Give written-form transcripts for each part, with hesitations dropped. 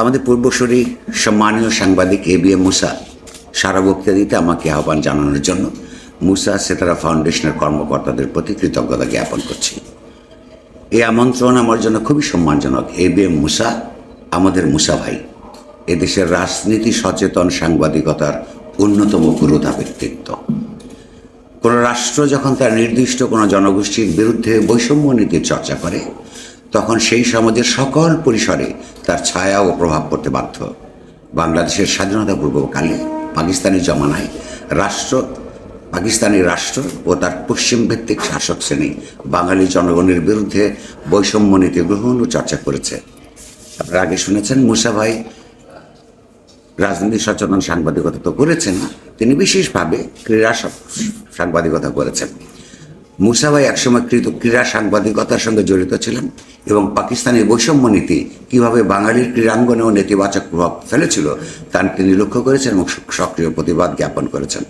আমাদের পূর্বসূরি সম্মানীয় সাংবাদিক এবিএম মুসা সারা বক্তৃতা দিতে আমাকে আহ্বান জানানোর জন্য মুসা সেতারা ফাউন্ডেশনের কর্মকর্তাদের প্রতি কৃতজ্ঞতা জ্ঞাপন করছি। এই আমন্ত্রণ আমার জন্য খুবই সম্মানজনক। এবিএম মুসা আমাদের মুসা ভাই এদেশের রাজনীতি সচেতন সাংবাদিকতার অন্যতম পুরোধা ব্যক্তিত্ব। কোনো রাষ্ট্র যখন তার নির্দিষ্ট কোনো জনগোষ্ঠীর বিরুদ্ধে বৈষম্য নীতির চর্চা করে তখন সেই সমাজের সকল পরিসরে তার ছায়া ও প্রভাব পড়তে বাধ্য। বাংলাদেশের স্বাধীনতা পূর্বকালে পাকিস্তানি জমানায় পাকিস্তানি রাষ্ট্র ও তার পশ্চিম ভিত্তিক শাসক শ্রেণী বাঙালি জনগণের বিরুদ্ধে বৈষম্য নীতি গ্রহণ ও চর্চা করেছে। আপনারা আগে শুনেছেন মুসা ভাই রাজনীতি সচেতন সাংবাদিকতা তো করেছেন না, তিনি বিশেষভাবে ক্রীড়া সাংবাদিকতা করেছেন। মুসা ভাই একসময় ক্রীড়া সাংবাদিকতার সঙ্গে জড়িত ছিলেন এবং পাকিস্তানি বৈষম্য নীতি কীভাবে বাঙালির ক্রীড়াঙ্গনেও নেতিবাচক প্রভাব ফেলেছিল তা তিনি লক্ষ্য করেছেন এবং সক্রিয় প্রতিবাদ জ্ঞাপন করেছেন।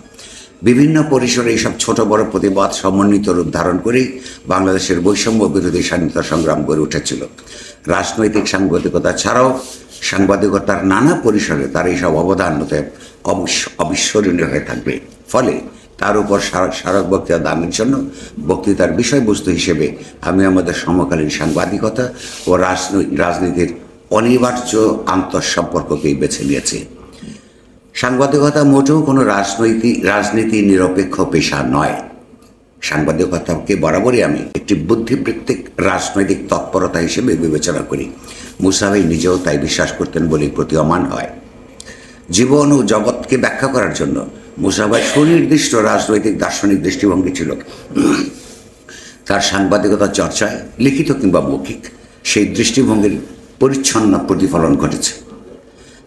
বিভিন্ন পরিসরে এইসব ছোট বড় প্রতিবাদ সমন্বিত রূপ ধারণ করেই বাংলাদেশের বৈষম্য বিরোধী স্বাধীনতা সংগ্রাম গড়ে উঠেছিল। রাজনৈতিক সাংবাদিকতা ছাড়াও সাংবাদিকতার নানা পরিসরে তার এইসব অবদান অবিস্মরণীয় হয়ে থাকবে। ফলে তার উপর স্মারক বক্তৃতা দানের জন্য বক্তৃতার বিষয়বস্তু হিসেবে আমি আমাদের সমকালীন সাংবাদিকতা ও রাজনীতির অনিবার্য আন্তঃসম্পর্ককেই বেছে নিয়েছি। সাংবাদিকতা মোটেও কোনো রাজনীতি নিরপেক্ষ পেশা নয়। সাংবাদিকতাকে বরাবরই আমি একটি বুদ্ধিবৃত্তিক রাজনৈতিক তৎপরতা হিসেবে বিবেচনা করি। মুসা ভাই নিজেও তাই বিশ্বাস করতেন বলেই প্রতীয়মান হয়। জীবন ও জগৎকে ব্যাখ্যা করার জন্য মুসা ভাই সুনির্দিষ্ট রাজনৈতিক দার্শনিক দৃষ্টিভঙ্গি ছিল। তার সাংবাদিকতা চর্চায় লিখিত কিংবা মৌখিক সেই দৃষ্টিভঙ্গির পরিচ্ছন্ন প্রতিফলন ঘটেছে।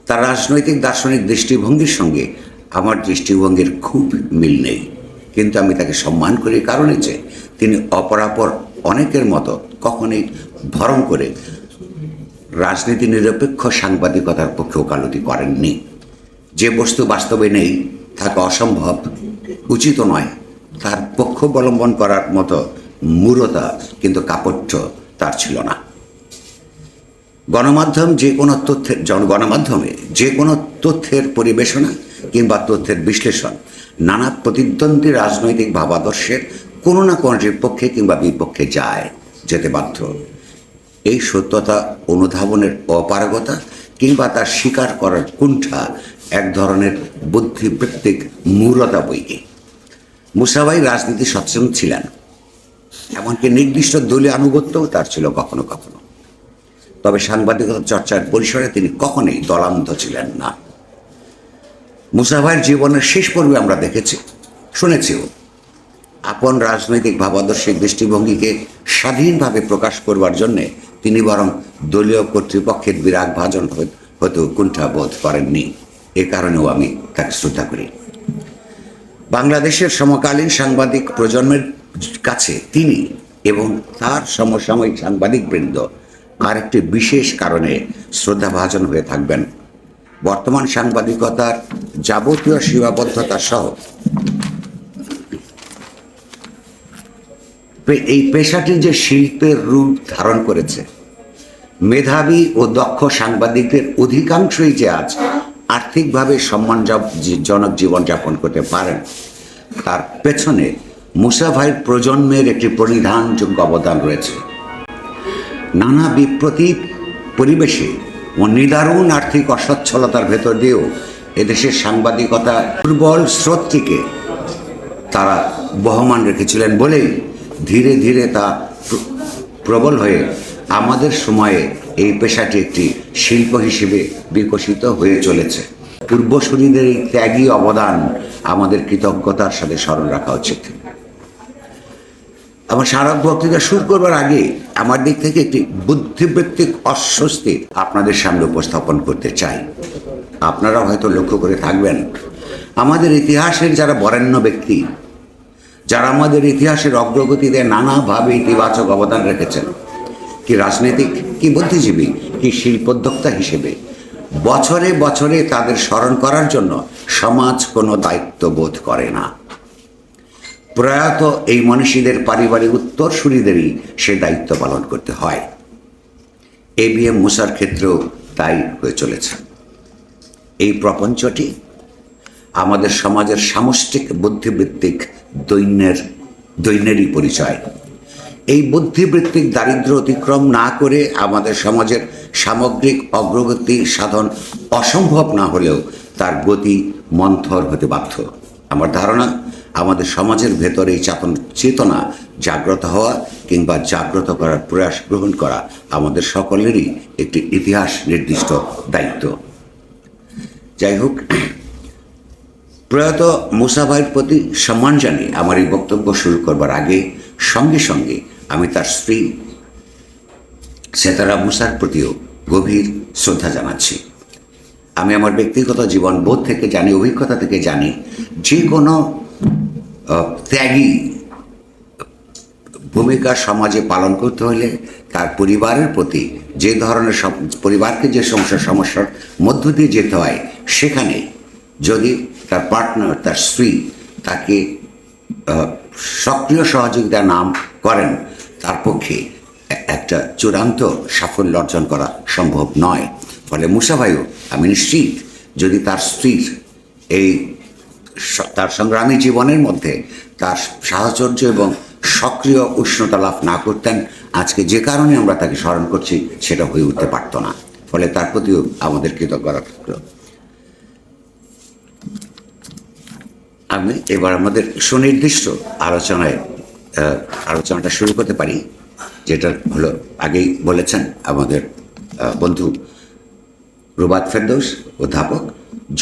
তার রাজনৈতিক দার্শনিক দৃষ্টিভঙ্গির সঙ্গে আমার দৃষ্টিভঙ্গির খুব মিল নেই, কিন্তু আমি তাকে সম্মান করি কারণে যে তিনি অপরাপর অনেকের মতো কখনোই ভরম করে রাজনীতি নিরপেক্ষ সাংবাদিকতার পক্ষে ওকালতি করেননি। যে বস্তু বাস্তবে নেই তাকে অসম্ভব, উচিত নয়, তার পক্ষ অবলম্বন করার মতো মূঢ়তা কিন্তু কাপট্য তার ছিল না। গণমাধ্যমে যে কোনো তথ্যের পরিবেশনা কিংবা তথ্যের বিশ্লেষণ নানা প্রতিদ্বন্দ্বী রাজনৈতিক ভাবাদর্শের কোনো না কোনোটির পক্ষে কিংবা বিপক্ষে যেতে বাধ্য। এই সত্যতা অনুধাবনের অপারগতা কিংবা তার স্বীকার করার কুণ্ঠা এক ধরনের বুদ্ধিবৃত্তিক মূঢ়তা বইকে। মুসা ভাই রাজনীতি সচেতন ছিলেন, এমনকি নির্দিষ্ট দলীয় আনুগত্যও তার ছিল কখনো কখনো। তবে সাংবাদিকতা চর্চার পরিসরে তিনি কখনোই দলান্ধ ছিলেন না। মুসা ভাইয়ের জীবনের শেষ পর্বে আমরা শুনেছিও আপন রাজনৈতিক ভাবাদর্শিক দৃষ্টিভঙ্গিকে স্বাধীনভাবে প্রকাশ করবার জন্যে তিনি বরং দলীয় কর্তৃপক্ষের বিরাগ ভাজন হতেও কুণ্ঠা বোধ করেননি। এ কারণেও আমি তাকে শ্রদ্ধা করি। বাংলাদেশের সমকালীন সাংবাদিক প্রজন্মের কাছে তিনি এবং তার সমসাময়িক সাংবাদিকবৃন্দ আরেকটি বিশেষ কারণে শ্রদ্ধাভাজন হয়ে থাকবেন। বর্তমান সাংবাদিকতার যাবতীয় সীমাবদ্ধতা সহ এই পেশাটি যে শিল্পের রূপ ধারণ করেছে, মেধাবী ও দক্ষ সাংবাদিকদের অধিকাংশই যে আজ আর্থিকভাবে সম্মানজনক জীবনযাপন করতে পারেন, তার পেছনে মুসা ভাইয়ের প্রজন্মের একটি পরিধানযোগ্য অবদান রয়েছে। নানা বিপ্রতীপ পরিবেশে ও নিদারুণ আর্থিক অসচ্ছলতার ভেতর দিয়েও এদেশের সাংবাদিকতা দুর্বল স্রোতটিকে তারা বহমান রেখেছিলেন বলেই ধীরে ধীরে তা প্রবল হয়ে আমাদের সময়ে এই পেশাটি একটি শিল্প হিসেবে বিকশিত হয়ে চলেছে। পূর্বসূরীদের এই ত্যাগী অবদান আমাদের কৃতজ্ঞতার সাথে স্মরণ রাখা উচিত। আমার স্মারক বক্তৃতা শুরু করবার আগে আমার দিক থেকে একটি বুদ্ধিবৃত্তিক অস্বস্তি আপনাদের সামনে উপস্থাপন করতে চাই। আপনারা হয়তো লক্ষ্য করে থাকবেন, আমাদের ইতিহাসের যারা বরেণ্য ব্যক্তি, যারা আমাদের ইতিহাসের অগ্রগতিতে নানাভাবে ইতিবাচক অবদান রেখেছেন, কি রাজনৈতিক, কি বুদ্ধিজীবী, কি শিল্পোদ্যোক্তা হিসেবে, বছরে বছরে তাদের স্মরণ করার জন্য সমাজ কোনো দায়িত্ব বোধ করে না। প্রয়াত এই মনীষীদের পারিবারিক উত্তরসূরিদেরই সে দায়িত্ব পালন করতে হয়। এবিএম মুসার ক্ষেত্রেও তাই হয়ে চলেছে। এই প্রপঞ্চটি আমাদের সমাজের সামষ্টিক বুদ্ধিবৃত্তিক দৈন্যেরই পরিচয়। এই বুদ্ধিবৃত্তিক দারিদ্র্য অতিক্রম না করে আমাদের সমাজের সামগ্রিক অগ্রগতি সাধন অসম্ভব না হলেও তার গতি মন্থর হতে বাধ্য। আমার ধারণা আমাদের সমাজের ভেতরে এই চেতনা জাগ্রত হওয়া কিংবা জাগ্রত করার প্রয়াস গ্রহণ করা আমাদের সকলেরই একটি ইতিহাস নির্দিষ্ট দায়িত্ব। যাই হোক, প্রয়াত মুসা ভাইয়ের প্রতি সম্মান জানিয়ে আমার এই বক্তব্য শুরু করবার আগে সঙ্গে সঙ্গে আমি তার স্ত্রী সেতারা মুসার প্রতিও গভীর শ্রদ্ধা জানাচ্ছি। আমি আমার ব্যক্তিগত জীবন বোধ থেকে জানি, অভিজ্ঞতা থেকে জানি, যে কোনো ত্যাগী ভূমিকা সমাজে পালন করতে হলে তার পরিবারের প্রতি যে ধরনের পরিবারকে যে সমস্যার মধ্য দিয়ে যেতে হয়, সেখানে যদি তার পার্টনার, তার স্ত্রী তাকে সক্রিয় সহযোগিতা নাম করেন, তার পক্ষে একটা চূড়ান্ত সাফল্য অর্জন করা সম্ভব নয়। ফলে মুসা ভাইও, আমি নিশ্চিত, যদি তার স্ত্রীর তার সংগ্রামী জীবনের মধ্যে তার সাহচর্য এবং সক্রিয় উষ্ণতা লাভ না করতেন, আজকে যে কারণে আমরা তাকে স্মরণ করছি সেটা হয়ে উঠতে পারত না। ফলে তার প্রতিও আমাদের কৃতজ্ঞতা থাকল। আমি এবার আমাদের সুনির্দিষ্ট আলোচনাটা শুরু করতে পারি, যেটা হলো আগেই বলেছেন আমাদের বন্ধু রুবাত ফেরদৌস, অধ্যাপক,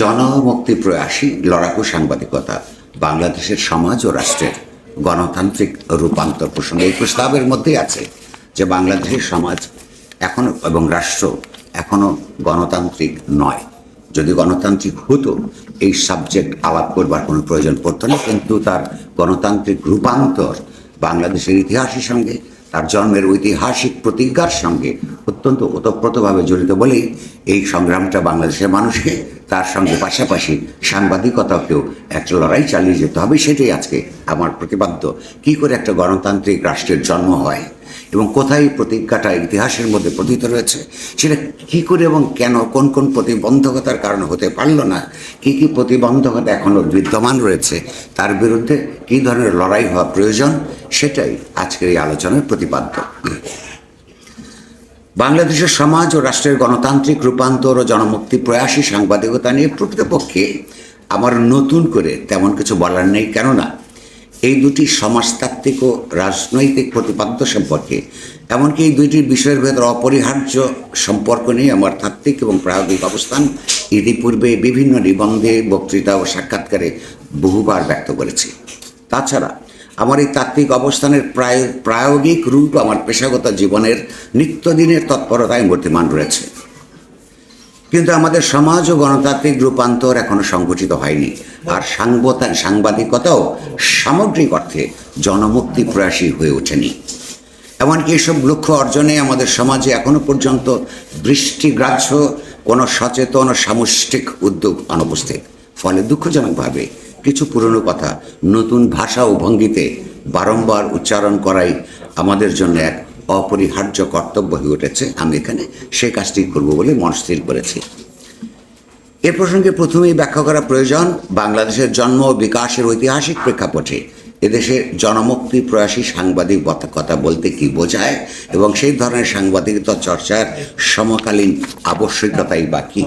জনমুক্তি প্রয়াসী লড়াকু সাংবাদিকতা, বাংলাদেশের সমাজ ও রাষ্ট্রের গণতান্ত্রিক রূপান্তর প্রসঙ্গে। এই প্রস্তাবের মধ্যেই আছে যে বাংলাদেশের সমাজ এখনও এবং রাষ্ট্র এখনও গণতান্ত্রিক নয়। যদি গণতান্ত্রিক হতো এই সাবজেক্ট আলাপ করবার কোনো প্রয়োজন পড়তো না, কিন্তু তার গণতান্ত্রিক রূপান্তর বাংলাদেশের ইতিহাসের সঙ্গে, তার জন্মের ঐতিহাসিক প্রতিজ্ঞার সঙ্গে অত্যন্ত ওতপ্রোতভাবে জড়িত বলেই এই সংগ্রামটা বাংলাদেশের মানুষকে, তার সঙ্গে পাশাপাশি সাংবাদিকতাকেও একটা লড়াই চালিয়ে যেতে হবে। সেটাই আজকে আমার প্রতিপাদ্য। কী করে একটা গণতান্ত্রিক রাষ্ট্রের জন্ম হয় এবং কোথায় প্রতিজ্ঞাটা ইতিহাসের মধ্যে পতিত রয়েছে, সেটা কী করে এবং কেন, কোন কোন প্রতিবন্ধকতার কারণে হতে পারল না, কী কী প্রতিবন্ধকতা এখনও বিদ্যমান রয়েছে, তার বিরুদ্ধে কী ধরনের লড়াই হওয়া প্রয়োজন, সেটাই আজকের এই আলোচনার প্রতিপাদ্য। বাংলাদেশের সমাজ ও রাষ্ট্রের গণতান্ত্রিক রূপান্তর ও জনমুক্তি প্রয়াসী সাংবাদিকতা নিয়ে প্রকৃতপক্ষে আমার নতুন করে তেমন কিছু বলার নেই, কেননা এই দুটি সমাজতাত্ত্বিক ও রাজনৈতিক প্রতিপাদ্য সম্পর্কে, এমনকি এই দুইটি বিষয়ের ভেতর অপরিহার্য সম্পর্ক নিয়ে আমার তাত্ত্বিক এবং প্রায়োগিক অবস্থান ইতিপূর্বে বিভিন্ন নিবন্ধে, বক্তৃতা ও সাক্ষাৎকারে বহুবার ব্যক্ত করেছি। তাছাড়া আমার এই তাত্ত্বিক অবস্থানের প্রায়োগিক রূপ আমার পেশাগত জীবনের নিত্যদিনের তৎপরতায় মূর্তিমান রয়েছে। কিন্তু আমাদের সমাজ ও গণতান্ত্রিক রূপান্তর এখনো সংগঠিত হয়নি, আর সাংবাদিকতাও সামগ্রিক অর্থে জনমুক্তি প্রয়াসী হয়ে ওঠেনি। এমনকি এসব লক্ষ্য অর্জনে আমাদের সমাজে এখনো পর্যন্ত দৃষ্টিগ্রাহ্য কোনো সচেতন ও সামষ্টিক উদ্যোগ অনুপস্থিত। ফলে দুঃখজনকভাবে কিছু পুরনো কথা নতুন ভাষা ও ভঙ্গিতে বারংবার উচ্চারণ করাই আমাদের জন্য এক অপরিহার্য কর্তব্য হয়ে উঠেছে। আমি এখানে সে কাজটি করব বলে মন স্থির করেছি। এ প্রসঙ্গে প্রথমেই ব্যাখ্যা করা প্রয়োজন বাংলাদেশের জন্ম ও বিকাশের ঐতিহাসিক প্রেক্ষাপটে এদেশে জনমুক্তি প্রয়াসী সাংবাদিকতা বলতে কি বোঝায় এবং সেই ধরনের সাংবাদিকতা চর্চার সমকালীন আবশ্যকতাই বা কী।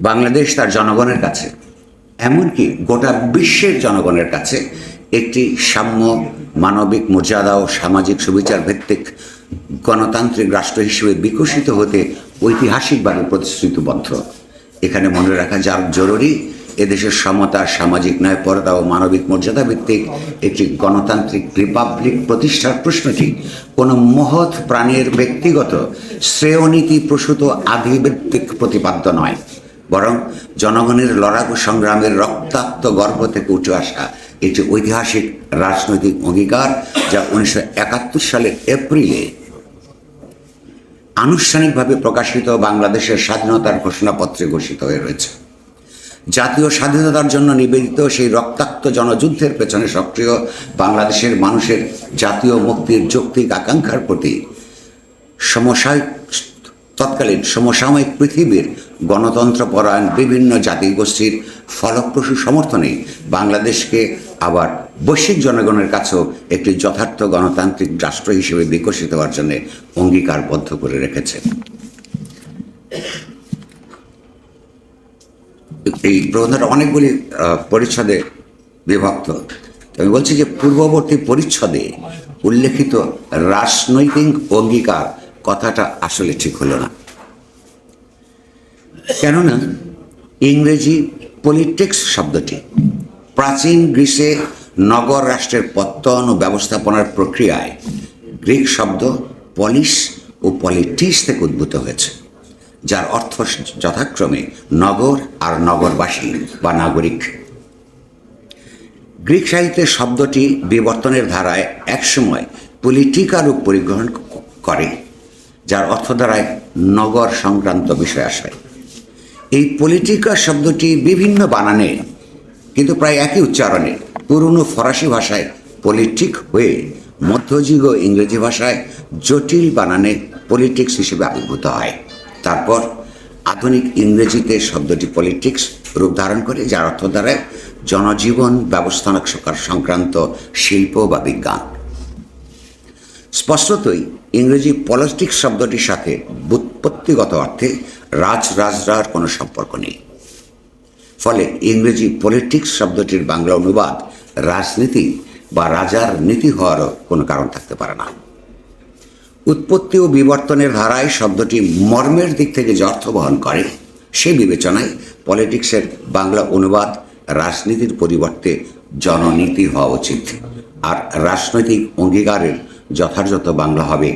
বাংলাদেশ তার জনগণের কাছে, এমনকি গোটা বিশ্বের জনগণের কাছে একটি সাম্য, মানবিক মর্যাদা ও সামাজিক সুবিচার ভিত্তিক গণতান্ত্রিক রাষ্ট্র হিসেবে বিকশিত হতে ঐতিহাসিকভাবে প্রতিশ্রুতিবদ্ধ। এখানে মনে রাখা যার জরুরি, এদেশের সমতা, সামাজিক ন্যায়পরতা ও মানবিক মর্যাদা ভিত্তিক একটি গণতান্ত্রিক রিপাবলিক প্রতিষ্ঠার প্রশ্নটি কোনো মহৎ প্রাণের ব্যক্তিগত শ্রেয়নীতি প্রসূত আধিভিত্তিক প্রতিপাদ্য নয়, বরং জনগণের লড়াকু সংগ্রামের রক্তাক্ত গর্ভ থেকে উঠে আসা একটি ঐতিহাসিক রাজনৈতিক অঙ্গীকার, যা 1971 সালের এপ্রিলে আনুষ্ঠানিকভাবে প্রকাশিত বাংলাদেশের স্বাধীনতার ঘোষণাপত্রে ঘোষিত হয়ে রয়েছে। জাতীয় স্বাধীনতার জন্য নিবেদিত সেই রক্তাক্ত জনযুদ্ধের পেছনে সক্রিয় বাংলাদেশের মানুষের জাতীয় মুক্তির যৌক্তিক আকাঙ্ক্ষার প্রতি তৎকালীন সমসাময়িক পৃথিবীর গণতন্ত্রপরায়ণ বিভিন্ন জাতিগোষ্ঠীর ফলপ্রসূ সমর্থনে বাংলাদেশকে আবার বৈশ্বিক জনগণের কাছেও একটি যথার্থ গণতান্ত্রিক রাষ্ট্র হিসেবে বিকশিত হওয়ার জন্য অঙ্গীকারবদ্ধ করে রেখেছে। এই প্রবন্ধটা অনেকগুলি পরিচ্ছদে বিভক্ত। আমি বলছি যে পূর্ববর্তী পরিচ্ছদে উল্লেখিত রাজনৈতিক অঙ্গীকার কথাটা আসলে ঠিক হলো না। কেননা ইংরেজি পলিটিক্স শব্দটি প্রাচীন গ্রিসে নগর রাষ্ট্রের পত্তন ও ব্যবস্থাপনার প্রক্রিয়ায় গ্রিক শব্দ পলিস ও পলিটিস থেকে উদ্ভূত হয়েছে, যার অর্থ যথাক্রমে নগর আর নগরবাসী বা নাগরিক। গ্রিক সাহিত্যের শব্দটি বিবর্তনের ধারায় একসময় পলিটিকা রূপ পরিগ্রহণ করে, যার অর্থ দ্বারায় নগর সংক্রান্ত বিষয় আসায়। এই পলিটিকা শব্দটি বিভিন্ন বানানে কিন্তু প্রায় একই উচ্চারণে পুরনো ফরাসি ভাষায় পলিটিক হয়ে মধ্যযুগীয় ইংরেজি ভাষায় জটিল বানানে পলিটিক্স হিসেবে আবির্ভূত হয়। তারপর আধুনিক ইংরেজিতে শব্দটি পলিটিক্স রূপ ধারণ করে, যার অর্থ দ্বারায় জনজীবন ব্যবস্থাপনা সংক্রান্ত শিল্প বা বিজ্ঞান। স্পষ্টতই ইংরেজি পলিটিক্স শব্দটির সাথে ব্যুৎপত্তিগত অর্থে রাজরার কোনো সম্পর্ক নেই। ফলে ইংরেজি পলিটিক্স শব্দটির বাংলা অনুবাদ রাজনীতি বা রাজার নীতি হওয়ারও কোনো কারণ থাকতে পারে না। উৎপত্তি ও বিবর্তনের ধারায় শব্দটি মর্মের দিক থেকে যে অর্থ বহন করে, সেই বিবেচনায় পলিটিক্সের বাংলা অনুবাদ রাজনীতির পরিবর্তে জননীতি হওয়া উচিত, আর রাজনৈতিক অঙ্গীকারের যথাযথ বাংলা হবে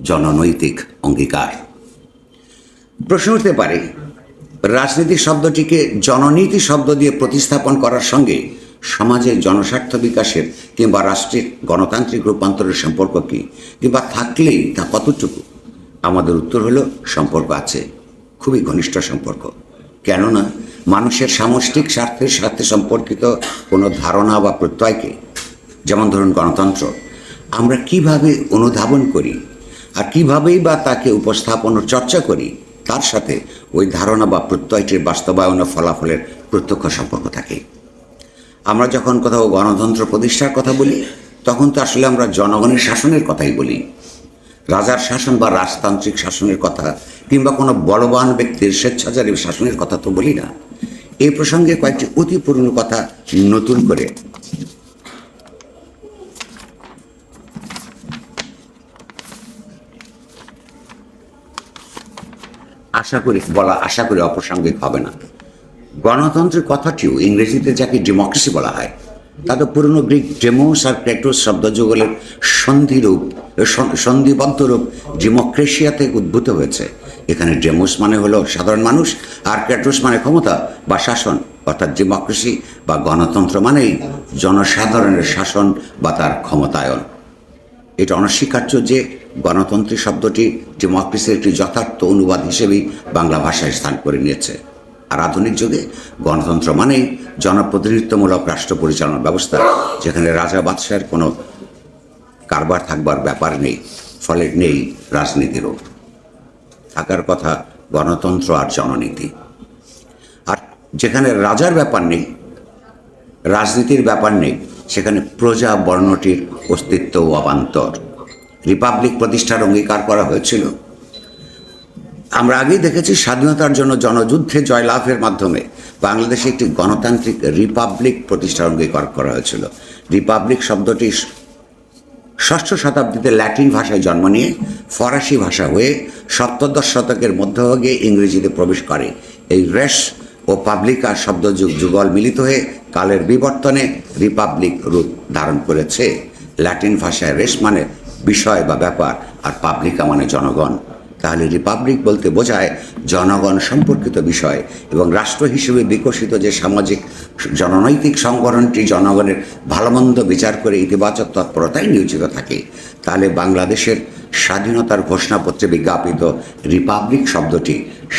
জননৈতিক অঙ্গীকার। প্রশ্ন উঠতে পারে, রাজনীতি শব্দটিকে জননীতি শব্দ দিয়ে প্রতিস্থাপন করার সঙ্গে সমাজের জনস্বার্থ বিকাশের কিংবা রাষ্ট্রের গণতান্ত্রিক রূপান্তরের সম্পর্ক কী, কিংবা থাকলেই তা কতটুকু? আমাদের উত্তর হলো সম্পর্ক আছে, খুবই ঘনিষ্ঠ সম্পর্ক। কেননা মানুষের সামষ্টিক স্বার্থের সাথে সম্পর্কিত কোনো ধারণা বা প্রত্যয়কে, যেমন ধরুন গণতন্ত্র, আমরা কিভাবে অনুধাবন করি আর কীভাবেই বা তাকে উপস্থাপন ও চর্চা করি, তার সাথে ওই ধারণা বা প্রত্যয়টির বাস্তবায়ন ও ফলাফলের প্রত্যক্ষ সম্পর্ক থাকে। আমরা যখন কোথাও গণতন্ত্র প্রতিষ্ঠার কথা বলি, তখন তো আসলে আমরা জনগণের শাসনের কথাই বলি, রাজার শাসন বা রাজতান্ত্রিক শাসনের কথা কিংবা কোনো বলবান ব্যক্তির স্বেচ্ছাচারী শাসনের কথা তো বলি না। এই প্রসঙ্গে কয়েকটি অতি পুরনো কথা নতুন করে আশা করি অপ্রাসঙ্গিক হবে না। গণতন্ত্রের কথাটিও ইংরেজিতে যাকে ডেমোক্রেসি বলা হয়, তা তো পুরনো গ্রিক ডেমোস আর ক্রেটোস শব্দযুগলের সন্ধিবদ্ধ রূপ ডেমোক্রেসিয়া থেকে উদ্ভূত হয়েছে। এখানে ডেমোস মানে হলো সাধারণ মানুষ, আর ক্রেটোস মানে ক্ষমতা বা শাসন, অর্থাৎ ডেমোক্রেসি বা গণতন্ত্র মানেই জনসাধারণের শাসন বা তার ক্ষমতায়ন। এটা অনস্বীকার্য যে গণতন্ত্রী শব্দটি ডেমোক্রেসির একটি যথার্থ অনুবাদ হিসেবেই বাংলা ভাষায় স্থান করে নিয়েছে। আর আধুনিক যুগে গণতন্ত্র মানেই জনপ্রতিনিধিত্বমূলক রাষ্ট্র পরিচালনার ব্যবস্থা, যেখানে রাজা বাদশাহের কোনো কারবার থাকবার ব্যাপার নেই, ফলে নেই রাজনীতিরও। থাকার কথা গণতন্ত্র আর জননীতি। আর যেখানে রাজার ব্যাপার নেই, রাজনীতির ব্যাপার নেই, সেখানে প্রজা বর্ণটির অস্তিত্ব অবান্তর। রিপাবলিক প্রতিষ্ঠার অঙ্গীকার করা হয়েছিল। আমরা আগেই দেখেছি স্বাধীনতার জন্য জনযুদ্ধে জয়লাভের মাধ্যমে বাংলাদেশে একটি গণতান্ত্রিক রিপাবলিক প্রতিষ্ঠার অঙ্গীকার করা হয়েছিল। রিপাবলিক শব্দটি ষষ্ঠ শতাব্দীতে ল্যাটিন ভাষায় জন্ম নিয়ে ফরাসি ভাষা হয়ে সপ্তদশ শতকের মধ্যভাগে ইংরেজিতে প্রবেশ করে। এই রেস ও পাবলিকা শব্দ যুগল মিলিত হয়ে কালের বিবর্তনে রিপাবলিক রূপ ধারণ করেছে। ল্যাটিন ভাষায় রেস মানে বিষয় বা ব্যাপার, আর পাবলিকা মানে জনগণ। তাহলে রিপাবলিক বলতে বোঝায় জনগণ সম্পর্কিত বিষয়, এবং রাষ্ট্র হিসেবে বিকশিত যে সামাজিক জননৈতিক সংগঠনটি জনগণের ভালোমন্দ বিচার করে ইতিবাচক তৎপরতায় নিয়োজিত থাকে। তাহলে বাংলাদেশের স্বাধীনতার ঘোষণাপত্রে বিজ্ঞাপিত রিপাবলিক শব্দটি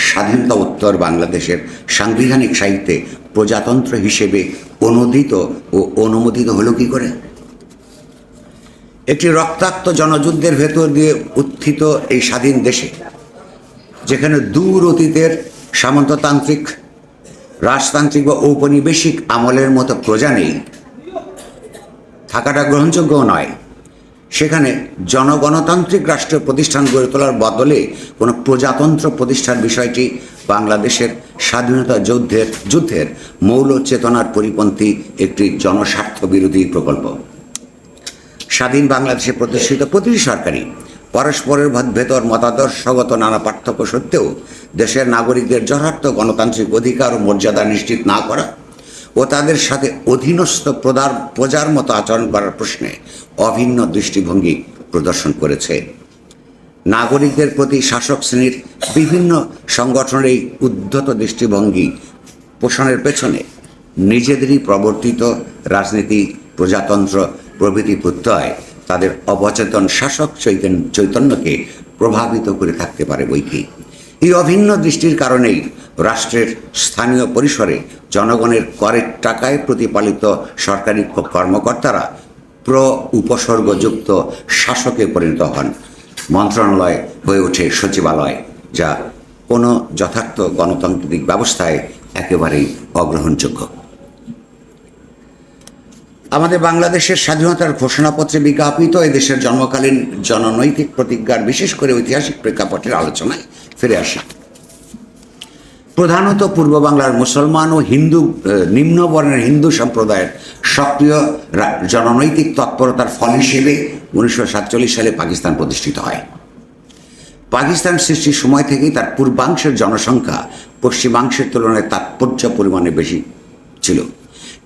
স্বাধীনতা উত্তর বাংলাদেশের সাংবিধানিক সাহিত্যে প্রজাতন্ত্র হিসেবে অনুদিত ও অনুমোদিত হলো কী করে? একটি রক্তাক্ত জনযুদ্ধের ভেতর দিয়ে উত্থিত এই স্বাধীন দেশে, যেখানে দূর অতীতের সামন্ততান্ত্রিক, রাজতান্ত্রিক বা ঔপনিবেশিক আমলের মতো প্রজা নেই, থাকাটা গ্রহণযোগ্য নয়, সেখানে জনগণতান্ত্রিক রাষ্ট্র প্রতিষ্ঠান গড়ে তোলার বদলে কোনো প্রজাতন্ত্র প্রতিষ্ঠার বিষয়টি বাংলাদেশের স্বাধীনতা যুদ্ধের মৌল চেতনার পরিপন্থী একটি জনস্বার্থ বিরোধী প্রকল্প। স্বাধীন বাংলাদেশে প্রতিষ্ঠিত প্রতিটি সরকারই পরস্পরের ভেতর মতাদর্শগত নানা পার্থক্য সত্ত্বেও দেশের নাগরিকদের যথার্থ গণতান্ত্রিক অধিকার ও মর্যাদা নিশ্চিত না করা ও তাদের সাথে অধীনস্থ প্রজার মতো আচরণ করার প্রশ্নে অভিন্ন দৃষ্টিভঙ্গি প্রদর্শন করেছে। নাগরিকদের প্রতি শাসক শ্রেণীর বিভিন্ন সংগঠনের এই উদ্ধত দৃষ্টিভঙ্গি পোষণের পেছনে নিজেদেরই প্রবর্তিত রাজনীতি, প্রজাতন্ত্র প্রভৃতি প্রত্যয় তাদের অবচেতন শাসক চৈতন্যকে প্রভাবিত করে থাকতে পারে বৈকি। এই অভিন্ন দৃষ্টির কারণেই রাষ্ট্রের স্থানীয় পরিসরে জনগণের করের টাকায় প্রতিপালিত সরকারি কর্মকর্তারা উপসর্গযুক্ত শাসকে পরিণত হন। মন্ত্রণালয় হয়ে ওঠে সচিবালয়, যা কোনো যথার্থ গণতান্ত্রিক ব্যবস্থায় একেবারেই অগ্রহণযোগ্য। আমাদের বাংলাদেশের স্বাধীনতার ঘোষণাপত্রে বিজ্ঞাপিত এদেশের জন্মকালীন জননৈতিক প্রতিজ্ঞার বিশেষ করে ঐতিহাসিক প্রেক্ষাপটের আলোচনায় ফিরে আসে। প্রধানত পূর্ব বাংলার মুসলমান ও নিম্নবর্ণের হিন্দু সম্প্রদায়ের সক্রিয় জননৈতিক তৎপরতার ফল হিসেবে 1947 সালে পাকিস্তান প্রতিষ্ঠিত হয়। পাকিস্তান সৃষ্টির সময় থেকেই তার পূর্বাংশের জনসংখ্যা পশ্চিমাংশের তুলনায় তাৎপর্য পরিমাণে বেশি ছিল,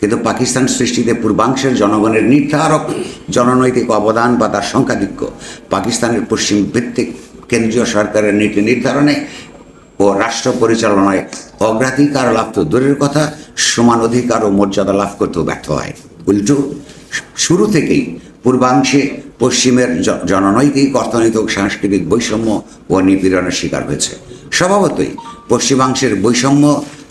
কিন্তু পাকিস্তান সৃষ্টিতে পূর্বাংশের জনগণের নির্ধারক জননৈতিক অবদান বা তার সংখ্যাধিক্য পাকিস্তানের পশ্চিম ভিত্তিক কেন্দ্রীয় সরকারের নীতি নির্ধারণে ও রাষ্ট্র পরিচালনায় অগ্রাধিকার লাভ তো দূরের কথা, সমান অধিকার ও মর্যাদা লাভ করতেও ব্যর্থ হয়। উল্টো শুরু থেকেই পূর্বাংশে পশ্চিমের জননৈতিক, অর্থনৈতিক, সাংস্কৃতিক বৈষম্য ও নিপীড়নের শিকার হয়েছে। স্বভাবতই পশ্চিমাংশের বৈষম্য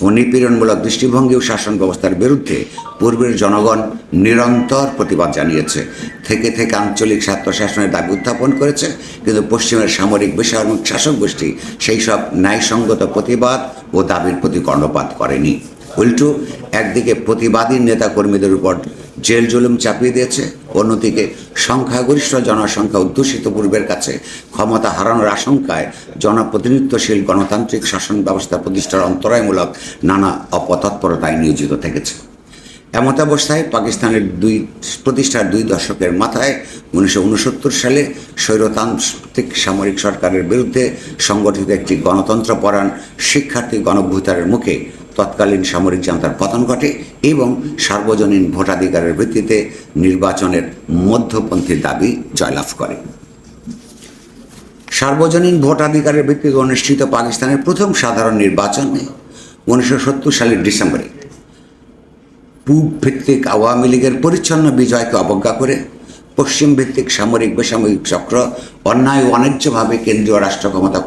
ও নিপীড়নমূলক দৃষ্টিভঙ্গি ও শাসন ব্যবস্থার বিরুদ্ধে পূর্বের জনগণ নিরন্তর প্রতিবাদ জানিয়েছে, থেকে আঞ্চলিক স্বায়ত্তশাসনের দাবি উত্থাপন করেছে, কিন্তু পশ্চিমের সামরিক বেসামরিক শাসক গোষ্ঠী সেই সব ন্যায়সঙ্গত প্রতিবাদ ও দাবির প্রতি কর্ণপাত করেনি। উল্টো একদিকে প্রতিবাদী নেতাকর্মীদের উপর জেল জুলুম চাপিয়ে দিয়েছে, অন্যদিকে সংখ্যাগরিষ্ঠ জনসংখ্যা অধ্যুষিত পূর্বের কাছে ক্ষমতা হারানোর আশঙ্কায় জনপ্রতিনিধিত্বশীল গণতান্ত্রিক শাসন ব্যবস্থা প্রতিষ্ঠার অন্তরায়মূলক নানা অপতৎপরতায় নিয়োজিত থেকেছে। এমতাবস্থায় পাকিস্তানের প্রতিষ্ঠার 2 দশকের মাথায় 1969 সালে স্বৈরতান্ত্রিক সামরিক সরকারের বিরুদ্ধে সংগঠিত একটি গণতন্ত্রপরায়ণ শিক্ষার্থী গণঅভ্যুত্থানের মুখে তৎকালীন সামরিক জান্তার পতন ঘটে এবং সার্বজনীন ভোটাধিকারের ভিত্তিতে নির্বাচনের মধ্যপন্থী দাবি জয়লাভ করে। সার্বজনীন ভোটাধিকারের ভিত্তিতে অনুষ্ঠিত পাকিস্তানের প্রথম সাধারণ নির্বাচনে 1970 সালের ডিসেম্বরে পূব ভিত্তিক আওয়ামী লীগের পরিচ্ছন্ন বিজয়কে অবজ্ঞা করে পশ্চিম ভিত্তিক সামরিক বেসামরিক চক্র অন্যায় ও অন্যায্যভাবে কেন্দ্রীয় রাষ্ট্র ক্ষমতা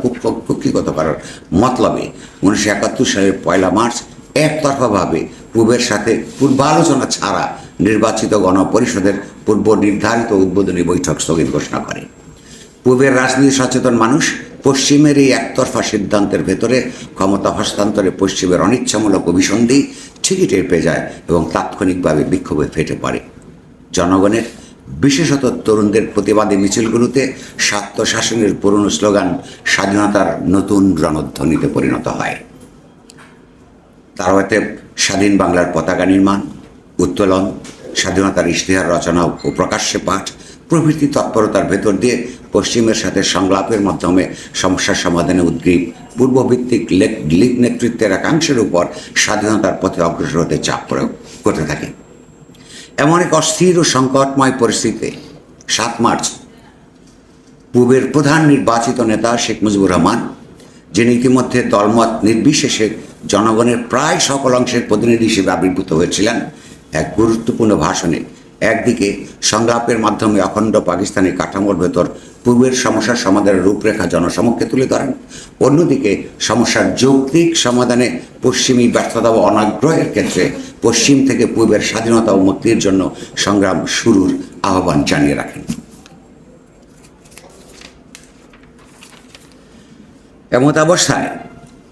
কুক্ষিগত করার মতলবে 1971 সালের 1 মার্চ একতরফাভাবে পূবের সাথে পূর্বালোচনা ছাড়া নির্বাচিত গণপরিষদের পূর্ব নির্ধারিত উদ্বোধনী বৈঠক স্থগিত ঘোষণা করে। পূবের রাজনীতি সচেতন মানুষ পশ্চিমের এই একতরফা সিদ্ধান্তের ভেতরে ক্ষমতা হস্তান্তরে পশ্চিমের অনিচ্ছামূলক অভিসন্ধি ঠিকই টের পেয়ে যায় এবং তাৎক্ষণিকভাবে বিক্ষোভে ফেটে পড়ে। জনগণের, বিশেষত তরুণদের প্রতিবাদী মিছিলগুলোতে স্বায়ত্তশাসনের পুরনো স্লোগান স্বাধীনতার নতুন রণধ্বনিতে পরিণত হয়। তার হতে স্বাধীন বাংলার পতাকা নির্মাণ, উত্তোলন, স্বাধীনতার ইশতেহার রচনা ও প্রকাশ্যে পাঠ প্রভৃতি তৎপরতার ভেতর দিয়ে পশ্চিমের সাথে সংলাপের মাধ্যমে সমস্যার সমাধানে উদ্গ্রীব পূর্বভিত্তিক লীগ নেতৃত্বের একাংশের উপর স্বাধীনতার পথে অগ্রসর হতে চাপ প্রয়োগ করতে থাকে। এমন এক অস্থির ও সংকটময় পরিস্থিতিতে 7 মার্চ পূবের প্রধান নির্বাচিত নেতা শেখ মুজিবুর রহমান, যিনি ইতিমধ্যে দলমত নির্বিশেষে জনগণের প্রায় সকল অংশের প্রতিনিধি হিসেবে আবির্ভূত হয়েছিলেন, এক গুরুত্বপূর্ণ ভাষণে একদিকে সংলাপের মাধ্যমে অখণ্ড পাকিস্তানি কাঠামোর ভেতর পূর্বের সমস্যার সমাধানের রূপরেখা জনসমক্ষে তুলে ধরেন, অন্যদিকে সমস্যার যৌক্তিক সমাধানে পশ্চিমী ব্যর্থতা ও অনাগ্রহের ক্ষেত্রে পশ্চিম থেকে পূর্বের স্বাধীনতা ও মুক্তির জন্য সংগ্রাম শুরুর আহ্বান জানিয়ে রাখেন। এমত অবস্থায়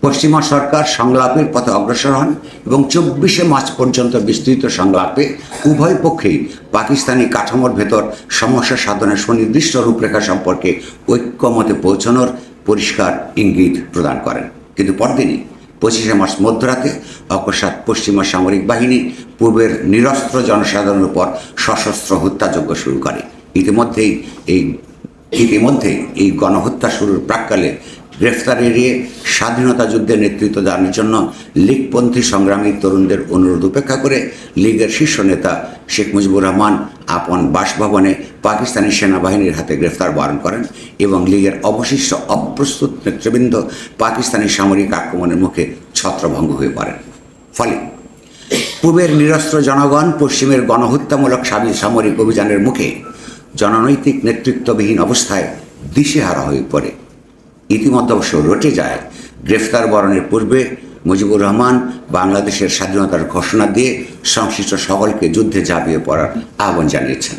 পশ্চিমা সরকার সংলাপের পথে অগ্রসর হন এবং 24শে মার্চ পর্যন্ত বিস্তৃত সংলাপে উভয় পক্ষেই পাকিস্তানি কাঠামোর ভেতর সমস্যা সাধনের সুনির্দিষ্ট রূপরেখা সম্পর্কে ঐক্যমতে পৌঁছানোর পরিষ্কার ইঙ্গিত প্রদান করেন। কিন্তু পরদিনই 25শে মার্চ মধ্যরাতে অকস্মাৎ পশ্চিমা সামরিক বাহিনী পূর্বের নিরস্ত্র জনসাধারণের উপর সশস্ত্র হত্যাযজ্ঞ শুরু করে। ইতিমধ্যে এই গণহত্যা শুরুর প্রাক্কালে গ্রেফতার এড়িয়ে স্বাধীনতা যুদ্ধে নেতৃত্ব দেওয়ার জন্য লীগপন্থী সংগ্রামী তরুণদের অনুরোধ উপেক্ষা করে লীগের শীর্ষ নেতা শেখ মুজিবুর রহমান আপন বাসভবনে পাকিস্তানি সেনাবাহিনীর হাতে গ্রেফতার বরণ করেন এবং লীগের অবশিষ্ট অপ্রস্তুত নেতৃবৃন্দ পাকিস্তানি সামরিক আক্রমণের মুখে ছত্রভঙ্গ হয়ে পড়েন। ফলে পূর্বের নিরস্ত্র জনগণ পশ্চিমের গণহত্যামূলক সামরিক অভিযানের মুখে জননৈতিক নেতৃত্ববিহীন অবস্থায় দিশেহারা হয়ে পড়ে। ইতিমধ্যে অবশ্য রটে যায় গ্রেফতার বরণের পূর্বে মুজিবুর রহমান বাংলাদেশের স্বাধীনতার ঘোষণা দিয়ে সংশ্লিষ্ট সকলকে যুদ্ধে ঝাঁপিয়ে পড়ার আহ্বান জানিয়েছেন।